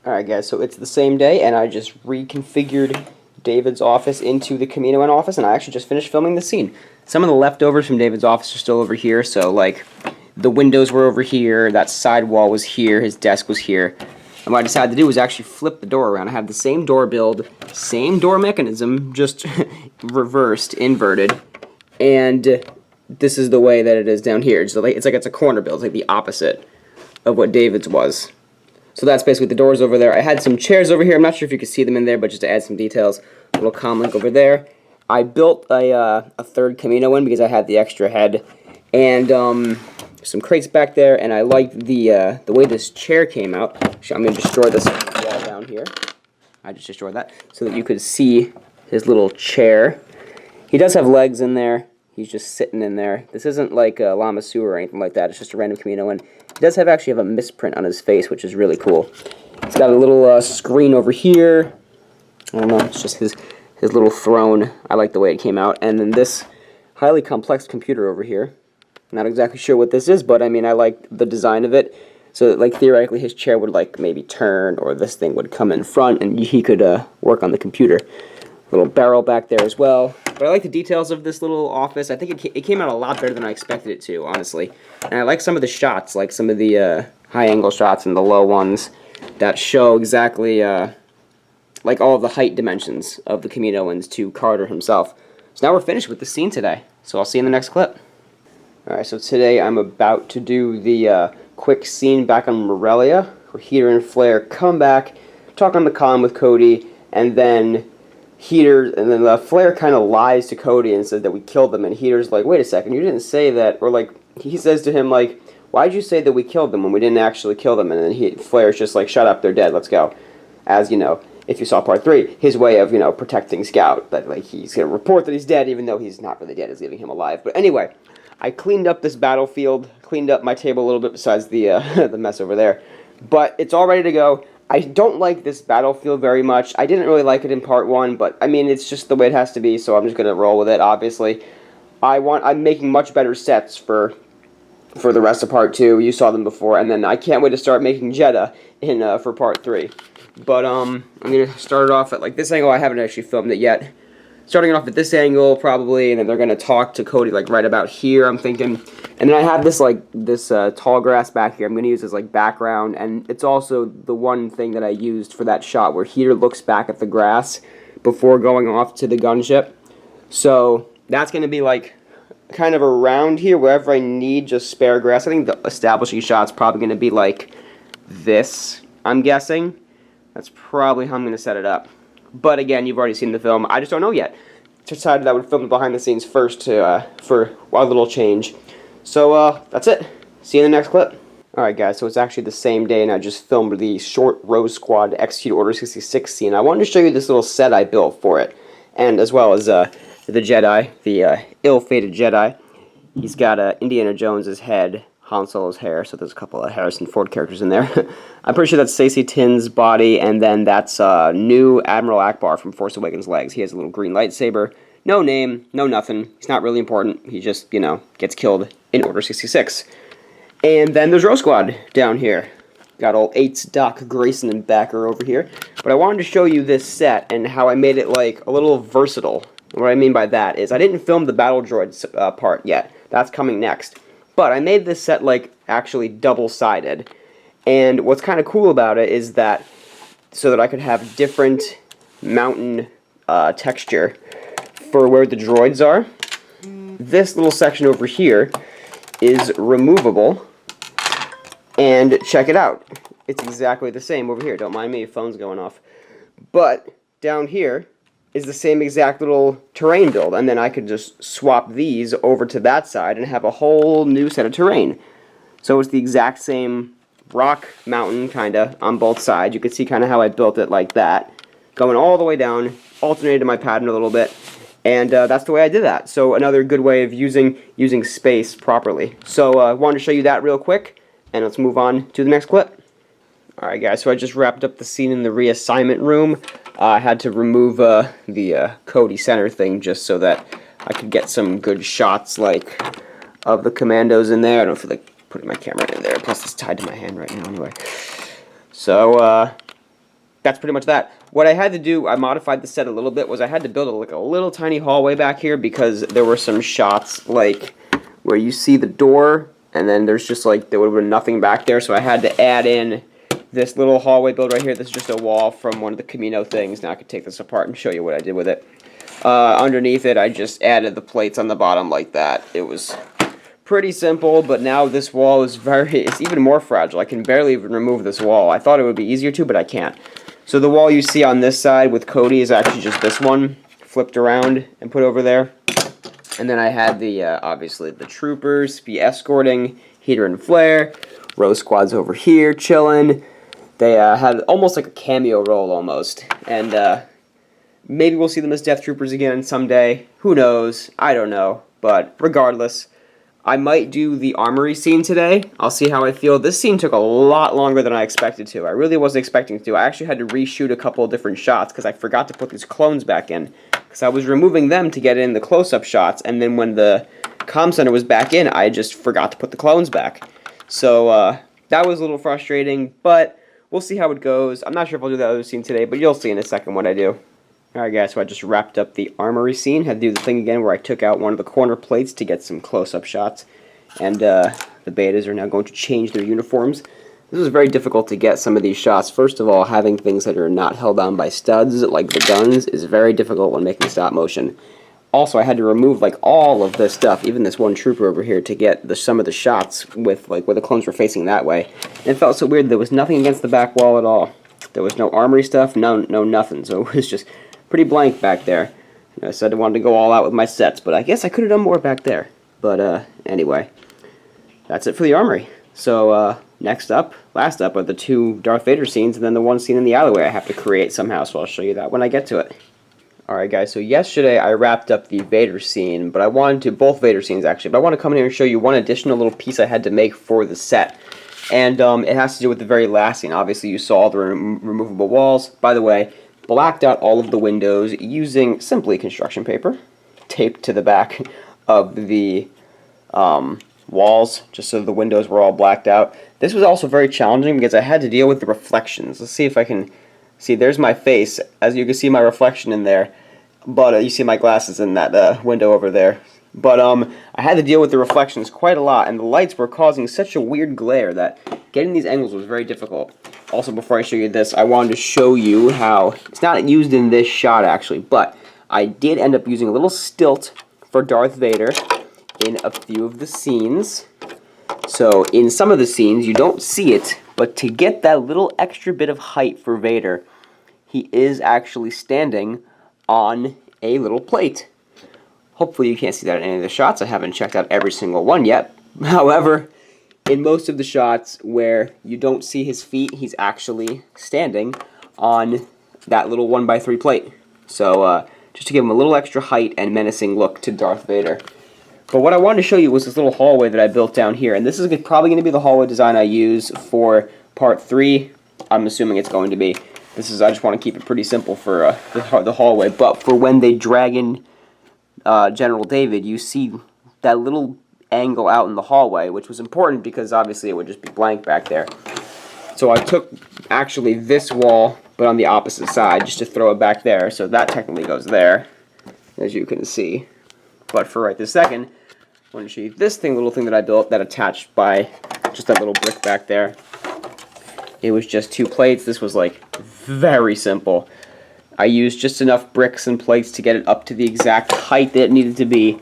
S1: Alright guys, so it's the same day, and I just reconfigured David's office into the Kaminoan office, and I actually just finished filming the scene. Some of the leftovers from David's office are still over here, so like, the windows were over here, that side wall was here, his desk was here. And what I decided to do was actually flip the door around. I have the same door build, same door mechanism, just reversed, inverted, and this is the way that it is down here. It's like it's a corner build, it's like the opposite of what David's was. So that's basically the doors over there. I had some chairs over here. I'm not sure if you can see them in there, but just to add some details, a little comm link over there. I built a third Kaminoan because I had the extra head, and some crates back there. And I liked the way this chair came out. I'm going to destroy this wall down here. I just destroyed that so that you could see his little chair. He does have legs in there. He's just sitting in there. This isn't like a Lama Su or anything like that. It's just a random Kaminoan. He does actually have a misprint on his face, which is really cool. He's got a little screen over here. I don't know, it's just his little throne. I like the way it came out. And then this highly complex computer over here. Not exactly sure what this is, but I mean, I like the design of it. So that, like, theoretically, his chair would, like, maybe turn, or this thing would come in front, and he could work on the computer. Little barrel back there as well. But I like the details of this little office. I think it came out a lot better than I expected it to, honestly. And I like some of the shots, like some of the high-angle shots and the low ones that show exactly, like, all of the height dimensions of the Kaminoans to Carter himself. So now we're finished with the scene today. So I'll see you in the next clip. Alright, so today I'm about to do the quick scene back on Morelia, where Heater and Flare come back, talk on the comm with Cody, and then Flare kind of lies to Cody and says that we killed them, and Heater's like, wait a second, you didn't say that, or like, he says to him, like, why'd you say that we killed them when we didn't actually kill them? And then Flare's just like, shut up, they're dead, let's go. As, you know, if you saw part 3, his way of, you know, protecting Scout, that, like, he's going to report that he's dead, even though he's not really dead, he's leaving him alive. But anyway, I cleaned up this battlefield, cleaned up my table a little bit besides the, the mess over there, but it's all ready to go. I don't like this battlefield very much. I didn't really like it in part 1, but I mean, it's just the way it has to be, so I'm just going to roll with it, obviously. I'm making much better sets for the rest of part 2. You saw them before, and then I can't wait to start making Jeddah for part 3. But I'm going to start it off at like this angle. I haven't actually filmed it yet. Starting it off at this angle, probably, and then they're going to talk to Cody, like, right about here, I'm thinking. And then I have this, like, tall grass back here. I'm going to use as, like, background, and it's also the one thing that I used for that shot where Heater looks back at the grass before going off to the gunship. So that's going to be, like, kind of around here, wherever I need just spare grass. I think the establishing shot's probably going to be, like, this, I'm guessing. That's probably how I'm going to set it up. But again, you've already seen the film. I just don't know yet. Decided I would film the behind the scenes first for a little change. So that's it. See you in the next clip. Alright guys, so it's actually the same day and I just filmed the short Rose Squad execute Order 66 scene. I wanted to show you this little set I built for it. And as well as the Jedi, the ill-fated Jedi. He's got Indiana Jones's head, Han Solo's hair, so there's a couple of Harrison Ford characters in there. I'm pretty sure that's Stacey Tin's body, and then that's new Admiral Akbar from Force Awakens legs. He has a little green lightsaber. No name, no nothing. He's not really important. He just, you know, gets killed in Order 66. And then there's Rose Squad down here. Got old 8's Doc Grayson and backer over here. But I wanted to show you this set and how I made it, like, a little versatile. And what I mean by that is I didn't film the Battle Droids part yet. That's coming next. But I made this set, like, actually double-sided. And what's kind of cool about it is that so that I could have different mountain texture for where the droids are. This little section over here is removable. And check it out. It's exactly the same over here. Don't mind me, phone's going off. But down here is the same exact little terrain build. And then I could just swap these over to that side and have a whole new set of terrain. So it's the exact same rock mountain, kind of, on both sides. You can see kind of how I built it like that. Going all the way down, alternated my pattern a little bit. And that's the way I did that. So another good way of using space properly. So I wanted to show you that real quick. And let's move on to the next clip. Alright guys, so I just wrapped up the scene in the reassignment room. I had to remove the Cody Center thing just so that I could get some good shots like of the commandos in there. I don't feel like putting my camera in there, plus it's tied to my hand right now anyway. So that's pretty much that. What I had to do, I modified the set a little bit, was I had to build like a little tiny hallway back here because there were some shots like where you see the door and then there's just like, there would have been nothing back there, so I had to add in this little hallway build right here. This is just a wall from one of the Camino things. Now I could take this apart and show you what I did with it. Underneath it, I just added the plates on the bottom like that. It was pretty simple, but now this wall is it's even more fragile. I can barely even remove this wall. I thought it would be easier to, but I can't. So the wall you see on this side with Cody is actually just this one, flipped around and put over there. And then I had the, obviously, the troopers be escorting, Heater and Flare. Rose Squad's over here, chilling. They had almost like a cameo role, almost. And maybe we'll see them as Death Troopers again someday. Who knows? I don't know. But regardless, I might do the armory scene today. I'll see how I feel. This scene took a lot longer than I expected to. I really wasn't expecting to. I actually had to reshoot a couple of different shots because I forgot to put these clones back in. Because I was removing them to get in the close-up shots, and then when the comm center was back in, I just forgot to put the clones back. So that was a little frustrating, but we'll see how it goes. I'm not sure if I'll do that other scene today, but you'll see in a second what I do. Alright guys, so I just wrapped up the armory scene. Had to do the thing again where I took out one of the corner plates to get some close-up shots. And the betas are now going to change their uniforms. This was very difficult to get some of these shots. First of all, having things that are not held on by studs, like the guns, is very difficult when making stop motion. Also, I had to remove like all of this stuff, even this one trooper over here, to get some of the shots with like where the clones were facing that way. And it felt so weird. There was nothing against the back wall at all. There was no armory stuff, no nothing. So it was just pretty blank back there. I said I wanted to go all out with my sets, but I guess I could have done more back there. But anyway, that's it for the armory. So next up, last up, are the two Darth Vader scenes, and then the one scene in the alleyway I have to create somehow, so I'll show you that when I get to it. Alright guys, so yesterday I wrapped up the Vader scene, but I wanted to, both Vader scenes actually, but I want to come in here and show you one additional little piece I had to make for the set. And it has to do with the very last scene. Obviously you saw the removable walls. By the way, blacked out all of the windows using simply construction paper, taped to the back of the walls, just so the windows were all blacked out. This was also very challenging because I had to deal with the reflections. Let's see if I can see. There's my face. As you can see my reflection in there, but you see my glasses in that window over there. But I had to deal with the reflections quite a lot, and the lights were causing such a weird glare that getting these angles was very difficult. Also, before I show you this, I wanted to show you how, it's not used in this shot actually, but I did end up using a little stilt for Darth Vader in a few of the scenes. So in some of the scenes you don't see it, but to get that little extra bit of height for Vader, he is actually standing on a little plate. Hopefully you can't see that in any of the shots. I haven't checked out every single one yet. However, in most of the shots where you don't see his feet, he's actually standing on that little 1x3 plate. So just to give him a little extra height and menacing look to Darth Vader. But what I wanted to show you was this little hallway that I built down here, and this is probably going to be the hallway design I use for part 3. I'm assuming it's going to be. I just want to keep it pretty simple for the hallway. But for when they drag in General David, you see that little angle out in the hallway, which was important because obviously it would just be blank back there. So I took actually this wall, but on the opposite side, just to throw it back there. So that technically goes there, as you can see. But for right this second, I want to show you this little thing that I built that attached by just that little brick back there. It was just 2 plates. This was like very simple. I used just enough bricks and plates to get it up to the exact height that it needed to be.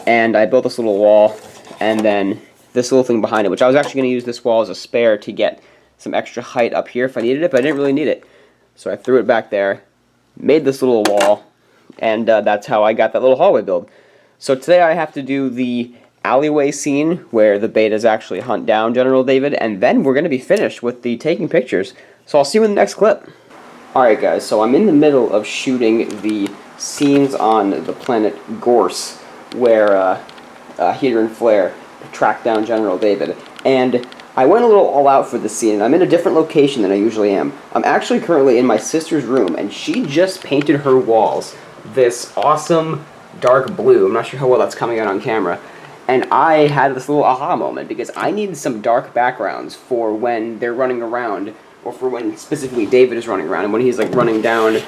S1: And I built this little wall and then this little thing behind it, which I was actually going to use this wall as a spare to get some extra height up here if I needed it, but I didn't really need it. So I threw it back there, made this little wall, and that's how I got that little hallway build. So today I have to do the alleyway scene where the betas actually hunt down General David, and then we're going to be finished with the taking pictures. So I'll see you in the next clip. Alright guys, so I'm in the middle of shooting the scenes on the planet Gorse, where Heater and Flare track down General David. And I went a little all out for the scene, and I'm in a different location than I usually am. I'm actually currently in my sister's room, and she just painted her walls this awesome dark blue. I'm not sure how well that's coming out on camera. And I had this little aha moment, because I needed some dark backgrounds for when they're running around, or for when specifically David is running around, and when he's like running down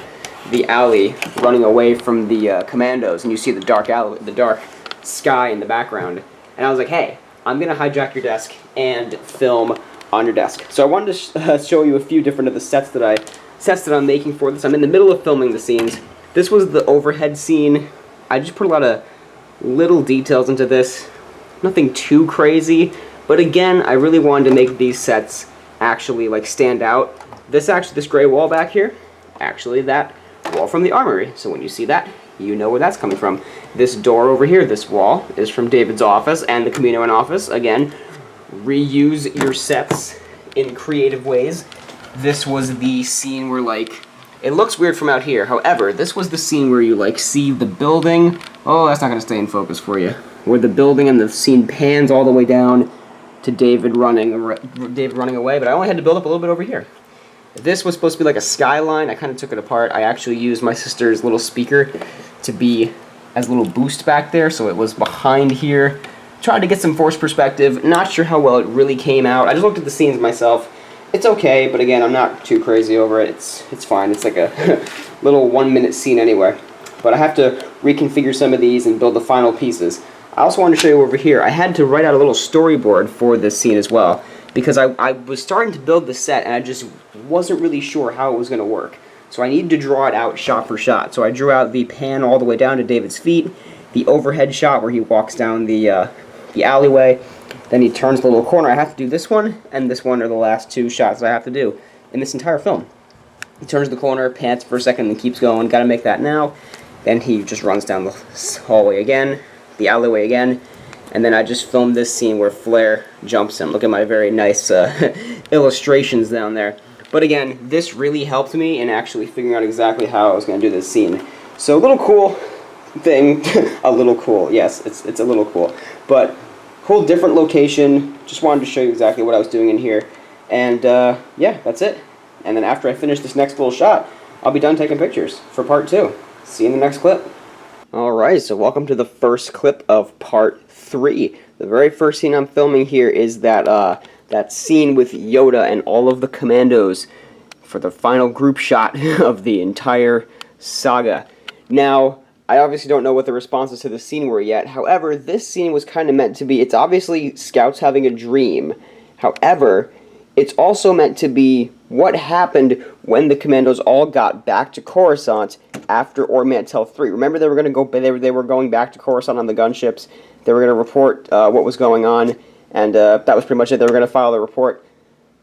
S1: the alley, running away from the commandos, and you see the dark alley, the dark sky in the background. And I was like, hey, I'm going to hijack your desk and film on your desk. So I wanted to show you a few different of the sets that I'm making for this. I'm in the middle of filming the scenes. This was the overhead scene. I just put a lot of little details into this. Nothing too crazy, but again, I really wanted to make these sets actually like stand out. This gray wall back here, actually that wall from the armory. So when you see that, you know where that's coming from. This door over here, this wall, is from David's office and the Caminoan office. Again, reuse your sets in creative ways. This was the scene where, like, it looks weird from out here. However, this was the scene where you, like, see the building. Oh, that's not going to stay in focus for you. Where the building and the scene pans all the way down to David running away. But I only had to build up a little bit over here. This was supposed to be like a skyline. I kind of took it apart. I actually used my sister's little speaker to be as a little boost back there, so it was behind here. Tried to get some forced perspective. Not sure how well it really came out. I just looked at the scenes myself. It's okay, but again, I'm not too crazy over it. It's fine. It's like a little 1-minute scene anyway. But I have to reconfigure some of these and build the final pieces. I also wanted to show you over here. I had to write out a little storyboard for this scene as well, because I was starting to build the set and I just wasn't really sure how it was going to work. So I needed to draw it out shot for shot. So I drew out the pan all the way down to David's feet, the overhead shot where he walks down the alleyway, then he turns the little corner. I have to do this one, and this one are the last 2 shots that I have to do in this entire film. He turns the corner, pants for a second, and keeps going. Got to make that now. Then he just runs down the hallway again, the alleyway again, and then I just filmed this scene where Flare jumps him. Look at my very nice illustrations down there. But again, this really helped me in actually figuring out exactly how I was going to do this scene. So a little cool thing, a little cool, yes, it's a little cool. But whole different location, just wanted to show you exactly what I was doing in here. And yeah, that's it. And then after I finish this next little shot, I'll be done taking pictures for part 2. See you in the next clip. Alright, so welcome to the first clip of part 3. The very first scene I'm filming here is that that scene with Yoda and all of the commandos for the final group shot of the entire saga. Now, I obviously don't know what the responses to the scene were yet. However, this scene was kind of meant to be, it's obviously scouts having a dream. However, it's also meant to be what happened when the commandos all got back to Coruscant after Mantell 3. Remember, they were going back to Coruscant on the gunships. They were going to report what was going on, and that was pretty much it. They were going to file the report.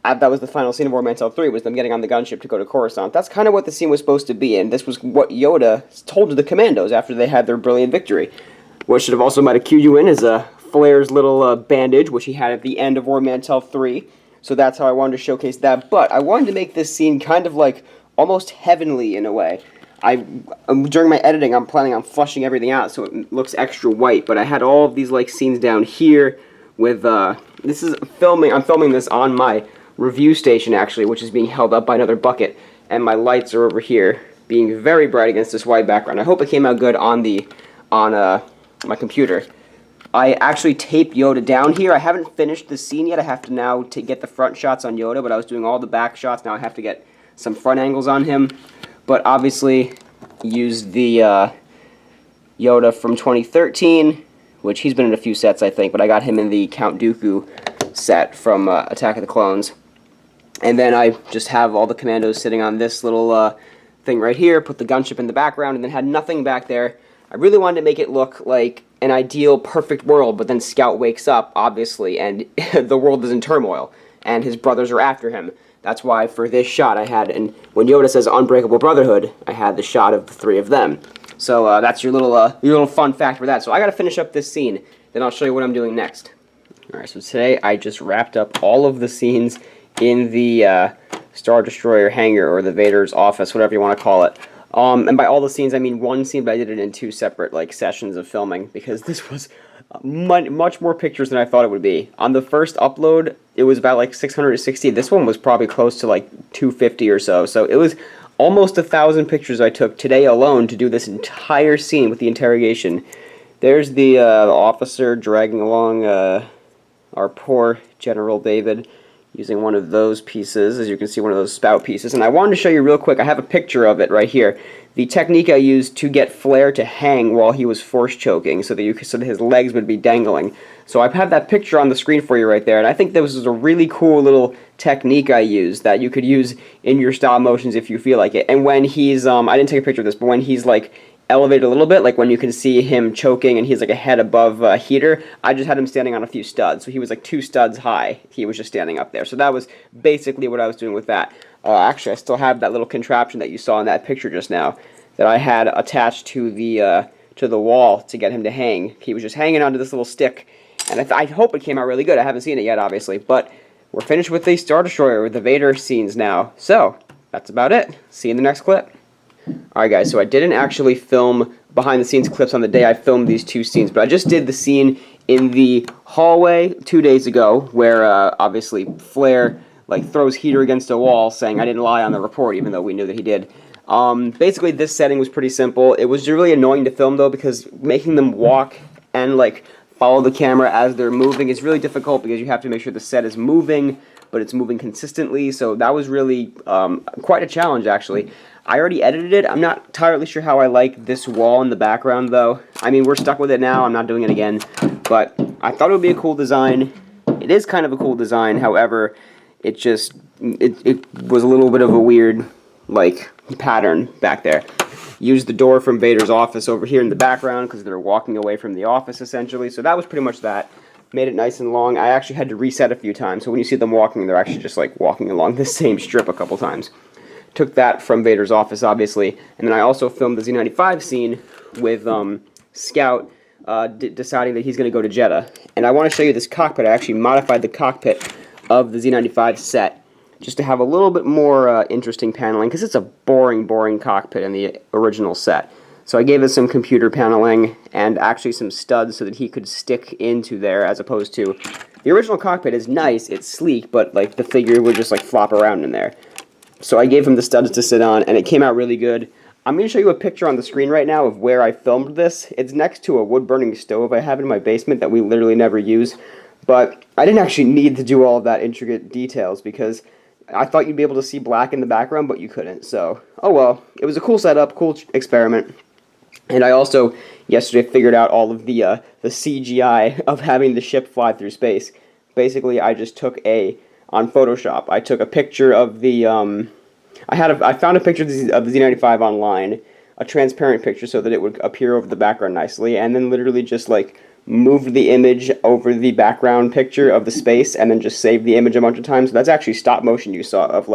S1: That was the final scene of Mantell 3, was them getting on the gunship to go to Coruscant. That's kind of what the scene was supposed to be, and this was what Yoda told to the commandos after they had their brilliant victory. What should have also might have cued you in is Flair's little bandage, which he had at the end of War Mantell 3. So that's how I wanted to showcase that. But I wanted to make this scene kind of like almost heavenly in a way. During my editing, I'm planning on flushing everything out so it looks extra white. But I had all of these like scenes down here with this is filming. I'm filming this on my review station actually, which is being held up by another bucket, and my lights are over here, being very bright against this white background. I hope it came out good on my computer. I actually taped Yoda down here. I haven't finished the scene yet. I have to now get the front shots on Yoda, but I was doing all the back shots. Now I have to get some front angles on him. But obviously, used the Yoda from 2013, which he's been in a few sets, I think, but I got him in the Count Dooku set from Attack of the Clones. And then I just have all the commandos sitting on this little thing right here, put the gunship in the background, and then had nothing back there. I really wanted to make it look like an ideal, perfect world, but then Scout wakes up, obviously, and the world is in turmoil, and his brothers are after him. That's why for this shot I had, and when Yoda says Unbreakable Brotherhood, I had the shot of the three of them. So that's your little fun fact for that. So I gotta finish up this scene, then I'll show you what I'm doing next. Alright, so today I just wrapped up all of the scenes in the Star Destroyer hangar, or the Vader's office, whatever you want to call it. And by all the scenes, I mean one scene, but I did it in two separate sessions of filming, because this was much more pictures than I thought it would be. On the first upload, it was about 660. This one was probably close to 250 or so. So it was almost 1,000 pictures I took today alone to do this entire scene with the interrogation. There's the officer dragging along our poor General David, using one of those pieces, as you can see, one of those spout pieces. And I wanted to show you real quick, I have a picture of it right here. The technique I used to get Flair to hang while he was force choking, so that his legs would be dangling. So I have that picture on the screen for you right there, and I think this was a really cool little technique I used that you could use in your stop motions if you feel like it. And when he's, I didn't take a picture of this, but when he's elevated a little bit, when you can see him choking and he's a head above a heater, I just had him standing on a few studs. So he was 2 studs high. He was just standing up there. So that was basically what I was doing with that. Actually, I still have that little contraption that you saw in that picture just now that I had attached to the wall to get him to hang. He was just hanging onto this little stick, and I hope it came out really good. I haven't seen it yet, obviously, but we're finished with the Star Destroyer, with the Vader scenes now. So that's about it. See you in the next clip. Alright guys, so I didn't actually film behind the scenes clips on the day I filmed these two scenes, but I just did the scene in the hallway 2 days ago where obviously Flair throws Heater against a wall, saying I didn't lie on the report, even though we knew that he did. Basically this setting was pretty simple. It was really annoying to film though, because making them walk and follow the camera as they're moving is really difficult, because you have to make sure the set is moving, but it's moving consistently. So that was really quite a challenge actually. I already edited it. I'm not entirely sure how I like this wall in the background, though. I mean, we're stuck with it now. I'm not doing it again. But I thought it would be a cool design. It is kind of a cool design. However, it was a little bit of a weird, pattern back there. Used the door from Vader's office over here in the background because they're walking away from the office, essentially. So that was pretty much that. Made it nice and long. I actually had to reset a few times. So when you see them walking, they're actually just, walking along the same strip a couple times. Took that from Vader's office, obviously, and then I also filmed the Z95 scene with Scout deciding that he's going to go to Jeddah. And I want to show you this cockpit. I actually modified the cockpit of the Z95 set just to have a little bit more interesting paneling, because it's a boring cockpit in the original set. So I gave it some computer paneling and actually some studs so that he could stick into there, as opposed to the original cockpit is nice, it's sleek, but the figure would just flop around in there. So I gave him the studs to sit on, and it came out really good. I'm going to show you a picture on the screen right now of where I filmed this. It's next to a wood-burning stove I have in my basement that we literally never use. But I didn't actually need to do all of that intricate details, because I thought you'd be able to see black in the background, but you couldn't. So, oh well. It was a cool setup, cool experiment. And I also, yesterday, figured out all of the CGI of having the ship fly through space. Basically, I just took on Photoshop, I took a picture of the, I found a picture of the Z95 online, a transparent picture so that it would appear over the background nicely, and then literally just moved the image over the background picture of the space, and then just saved the image a bunch of times. So that's actually stop motion you saw of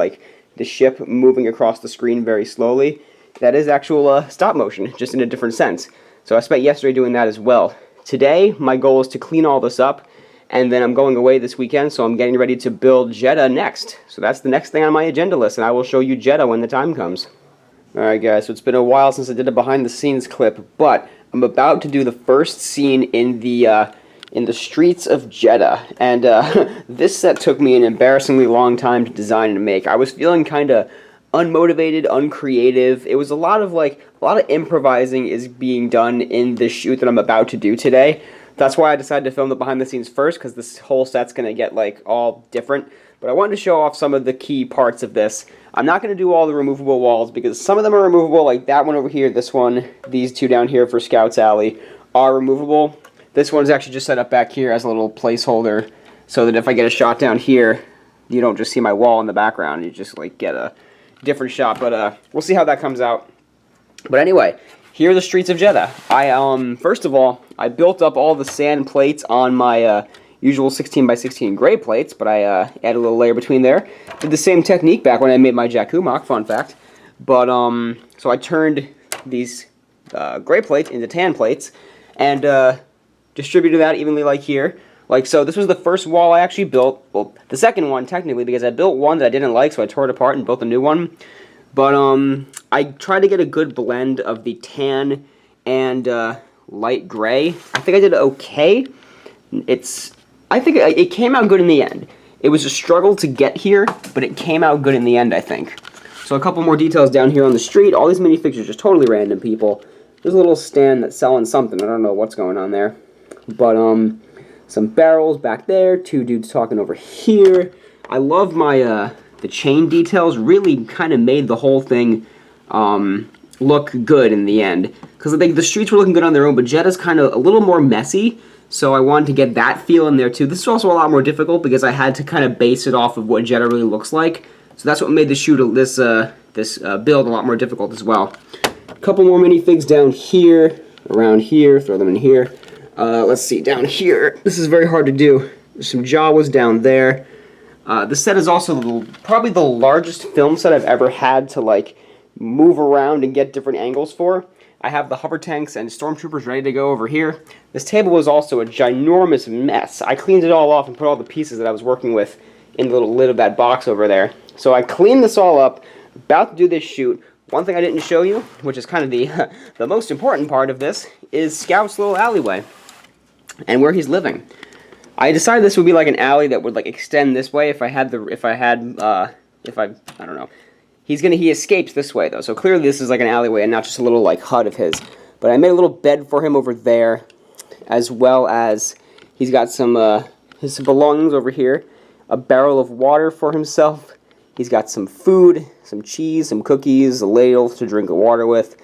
S1: the ship moving across the screen very slowly. That is actual stop motion, just in a different sense. So I spent yesterday doing that as well, today my goal is to clean all this up, and then I'm going away this weekend, so I'm getting ready to build Jeddah next. So that's the next thing on my agenda list, and I will show you Jeddah when the time comes. Alright guys, so it's been a while since I did a behind the scenes clip, but I'm about to do the first scene in the streets of Jeddah, and this set took me an embarrassingly long time to design and make. I was feeling kind of unmotivated, uncreative. It was a lot of improvising is being done in the shoot that I'm about to do today. That's why I decided to film the behind the scenes first, because this whole set's going to get like all different. But I wanted to show off some of the key parts of this. I'm not going to do all the removable walls, because some of them are removable, like that one over here, this one, these two down here for Scouts Alley are removable. This one's actually just set up back here as a little placeholder, so that if I get a shot down here, you don't just see my wall in the background, you just like get a different shot. But we'll see how that comes out. But anyway, here are the streets of Jeddah. First of all, I built up all the sand plates on my usual 16x16 gray plates, but I added a little layer between there. Did the same technique back when I made my Jakumak, fun fact. But so I turned these gray plates into tan plates, and distributed that evenly like here. Like so, this was the first wall I actually built. Well, the second one technically, because I built one that I didn't like, so I tore it apart and built a new one. But I tried to get a good blend of the tan and light gray. I think I did okay. I think it came out good in the end. It was a struggle to get here, but it came out good in the end, I think. So a couple more details down here on the street. All these minifigures are totally random people. There's a little stand that's selling something. I don't know what's going on there. But some barrels back there. Two dudes talking over here. I love my the chain details. Really kind of made the whole thing look good in the end. Because I think the streets were looking good on their own, but Jeddah's kind of a little more messy. So I wanted to get that feel in there too. This is also a lot more difficult because I had to kind of base it off of what Jeddah really looks like. So that's what made the shoot this build a lot more difficult as well. A couple more minifigs down here, around here. Throw them in here. Let's see, down here. This is very hard to do. There's some Jawas down there. This set is also probably the largest film set I've ever had to like move around and get different angles for. I have the hover tanks and stormtroopers ready to go over here. This table was also a ginormous mess. I cleaned it all off and put all the pieces that I was working with in the little lid of that box over there. So I cleaned this all up, about to do this shoot. One thing I didn't show you, which is kind of the most important part of this, is Scout's little alleyway and where he's living. I decided this would be like an alley that would like extend this way I don't know. He escapes this way though, so clearly this is like an alleyway and not just a little like hut of his. But I made a little bed for him over there, as well as he's got some his belongings over here, a barrel of water for himself. He's got some food, some cheese, some cookies, a ladle to drink the water with,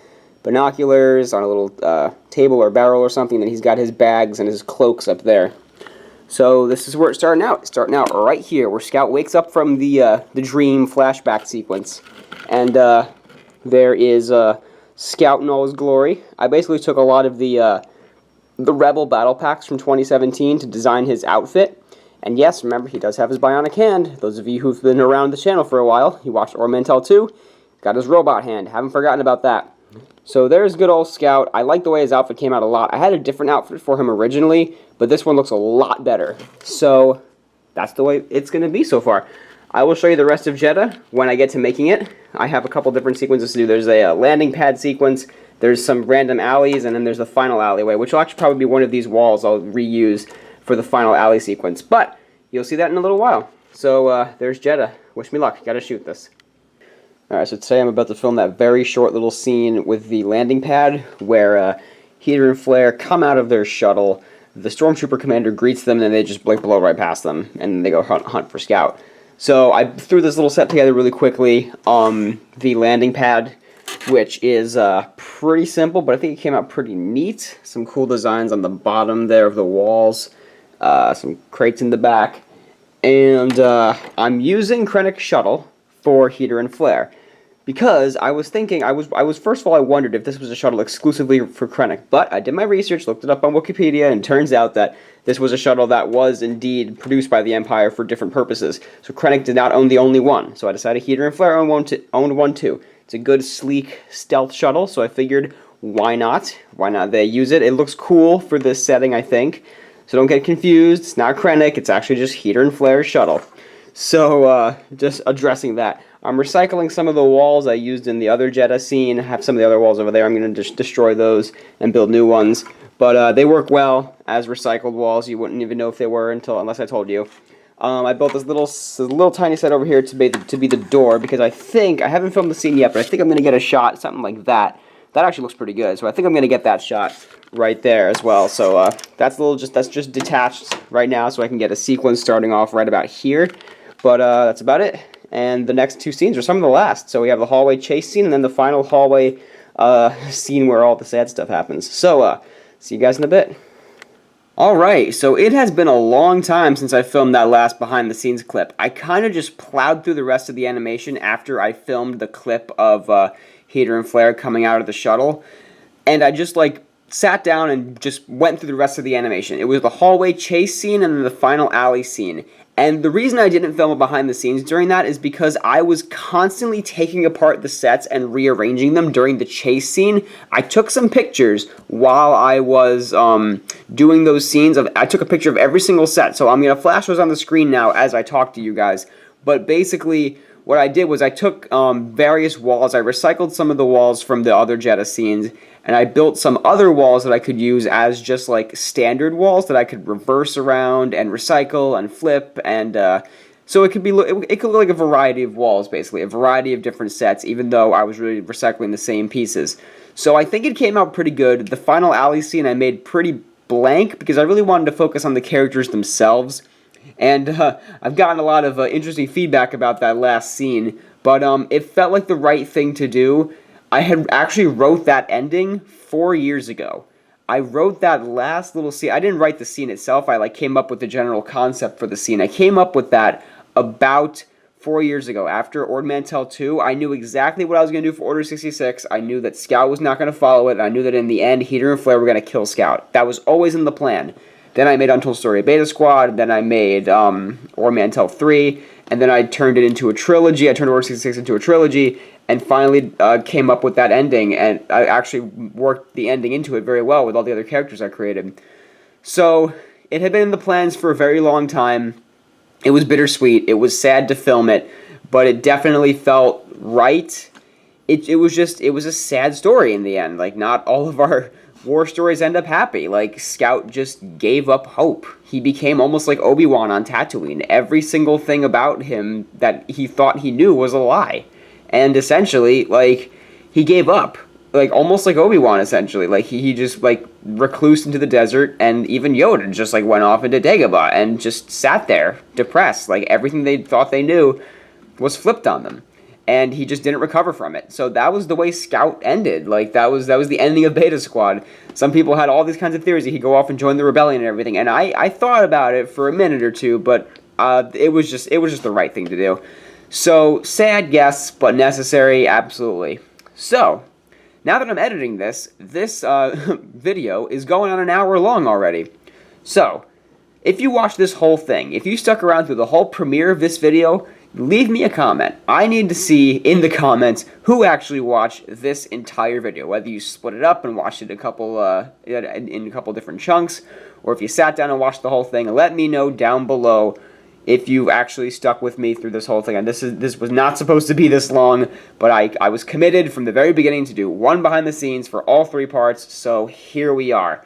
S1: binoculars on a little table or barrel or something. Then he's got his bags and his cloaks up there. So this is where it's starting out. It's starting out right here, where Scout wakes up from the dream flashback sequence, and there is Scout in all his glory. I basically took a lot of the Rebel battle packs from 2017 to design his outfit. And yes, remember, he does have his bionic hand. Those of you who've been around the channel for a while, you watched Ormental 2, got his robot hand. Haven't forgotten about that. So there's good old Scout. I like the way his outfit came out a lot. I had a different outfit for him originally, but this one looks a lot better. So that's the way it's going to be so far. I will show you the rest of Jeddah when I get to making it. I have a couple different sequences to do. There's a landing pad sequence, there's some random alleys, and then there's the final alleyway, which will actually probably be one of these walls I'll reuse for the final alley sequence. But you'll see that in a little while. So there's Jeddah. Wish me luck. Gotta shoot this. Alright, so today I'm about to film that very short little scene with the landing pad where Heater and Flare come out of their shuttle, the Stormtrooper commander greets them, and then they just blink blow right past them, and then they go hunt for Scout. So I threw this little set together really quickly. The landing pad, which is pretty simple, but I think it came out pretty neat. Some cool designs on the bottom there of the walls, some crates in the back, and I'm using Krennic's shuttle for Heater and Flare. Because I was thinking, first of all, I wondered if this was a shuttle exclusively for Krennic, but I did my research, looked it up on Wikipedia, and it turns out that this was a shuttle that was indeed produced by the Empire for different purposes. So Krennic did not own the only one, so I decided Heater and Flare owned one too. It's a good, sleek, stealth shuttle, so I figured, why not? Why not they use it? It looks cool for this setting, I think. So don't get confused. It's not Krennic. It's actually just Heater and Flare's shuttle. So just addressing that. I'm recycling some of the walls I used in the other Jedha scene. I have some of the other walls over there. I'm going to just destroy those and build new ones. But they work well as recycled walls. You wouldn't even know if they were unless I told you. I built this little tiny set over here to be the door, because I haven't filmed the scene yet, but I think I'm going to get a shot, something like that. That actually looks pretty good, so I think I'm going to get that shot right there as well. So that's just detached right now, so I can get a sequence starting off right about here. But that's about it. And the next two scenes are some of the last. So we have the hallway chase scene, and then the final hallway scene where all the sad stuff happens. So see you guys in a bit. Alright, so it has been a long time since I filmed that last behind the scenes clip. I kind of just plowed through the rest of the animation after I filmed the clip of Heater and Flare coming out of the shuttle. And I just sat down and just went through the rest of the animation. It was the hallway chase scene and then the final alley scene. And the reason I didn't film a behind the scenes during that is because I was constantly taking apart the sets and rearranging them during the chase scene. I took some pictures while I was doing those scenes. I took a picture of every single set, so I'm going to flash those on the screen now as I talk to you guys. But basically, what I did was I took various walls. I recycled some of the walls from the other Jedha scenes, and I built some other walls that I could use as just standard walls that I could reverse around and recycle and flip, and so it could look like a variety of walls, basically, a variety of different sets, even though I was really recycling the same pieces. So I think it came out pretty good. The final alley scene I made pretty blank because I really wanted to focus on the characters themselves. And I've gotten a lot of interesting feedback about that last scene, but it felt like the right thing to do. I had actually wrote that ending 4 years ago. I wrote that last little scene. I didn't write the scene itself. I came up with the general concept for the scene. I came up with that about 4 years ago. After Ord Mantell 2, I knew exactly what I was going to do for Order 66. I knew that Scout was not going to follow it. And I knew that in the end, Heater and Flare were going to kill Scout. That was always in the plan. Then I made Untold Story of Beta Squad, then I made Ord Mantell 3, and then I turned it into a trilogy. I turned Order 66 into a trilogy, and finally came up with that ending, and I actually worked the ending into it very well with all the other characters I created. So, it had been in the plans for a very long time. It was bittersweet. It was sad to film it, but it definitely felt right. It was a sad story in the end. Not all of our war stories end up happy. Scout just gave up hope. He became almost like Obi-Wan on Tatooine. Every single thing about him that he thought he knew was a lie. And essentially, he gave up. Almost like Obi-Wan, essentially. He just, reclused into the desert, and even Yoda just, went off into Dagobah and just sat there, depressed. Everything they thought they knew was flipped on them. And he just didn't recover from it. So that was the way Scout ended. That was the ending of Beta Squad. Some people had all these kinds of theories that he'd go off and join the rebellion and everything. And I thought about it for a minute or two, but it was just the right thing to do. So sad, yes, but necessary, absolutely. So now that I'm editing this video is going on an hour long already. So if you watched this whole thing, if you stuck around through the whole premiere of this video, leave me a comment. I need to see in the comments who actually watched this entire video, whether you split it up and watched it in a couple different chunks, or if you sat down and watched the whole thing. Let me know down below if you actually stuck with me through this whole thing. And this was not supposed to be this long, but I was committed from the very beginning to do one behind the scenes for all 3 parts, so here we are.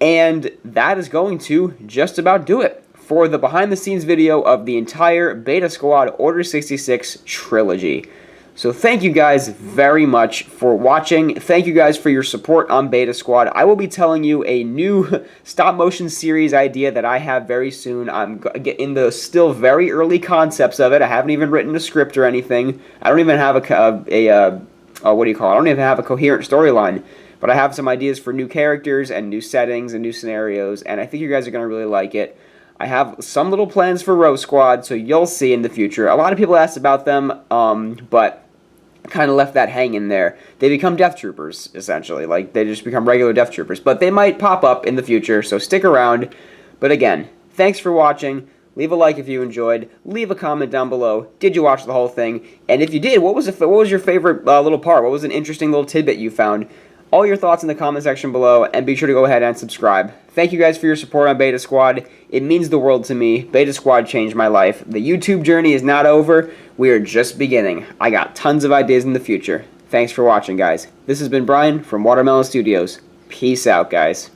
S1: And that is going to just about do it for the behind-the-scenes video of the entire Beta Squad Order 66 trilogy. So thank you guys very much for watching. Thank you guys for your support on Beta Squad. I will be telling you a new stop-motion series idea that I have very soon. I'm in the still very early concepts of it. I haven't even written a script or anything. I don't even have what do you call it? I don't even have a coherent storyline. But I have some ideas for new characters and new settings and new scenarios, and I think you guys are going to really like it. I have some little plans for Row Squad, so you'll see in the future. A lot of people asked about them, but kind of left that hanging there. They become Death Troopers, essentially. They just become regular Death Troopers. But they might pop up in the future, so stick around. But again, thanks for watching. Leave a like if you enjoyed. Leave a comment down below. Did you watch the whole thing? And if you did, what was your favorite little part? What was an interesting little tidbit you found? all your thoughts in the comment section below, and be sure to go ahead and subscribe. Thank you guys for your support on Beta Squad. It means the world to me. Beta Squad changed my life. The YouTube journey is not over. We are just beginning. I got tons of ideas in the future. Thanks for watching, guys. This has been Brian from Watermelon Studios. Peace out, guys.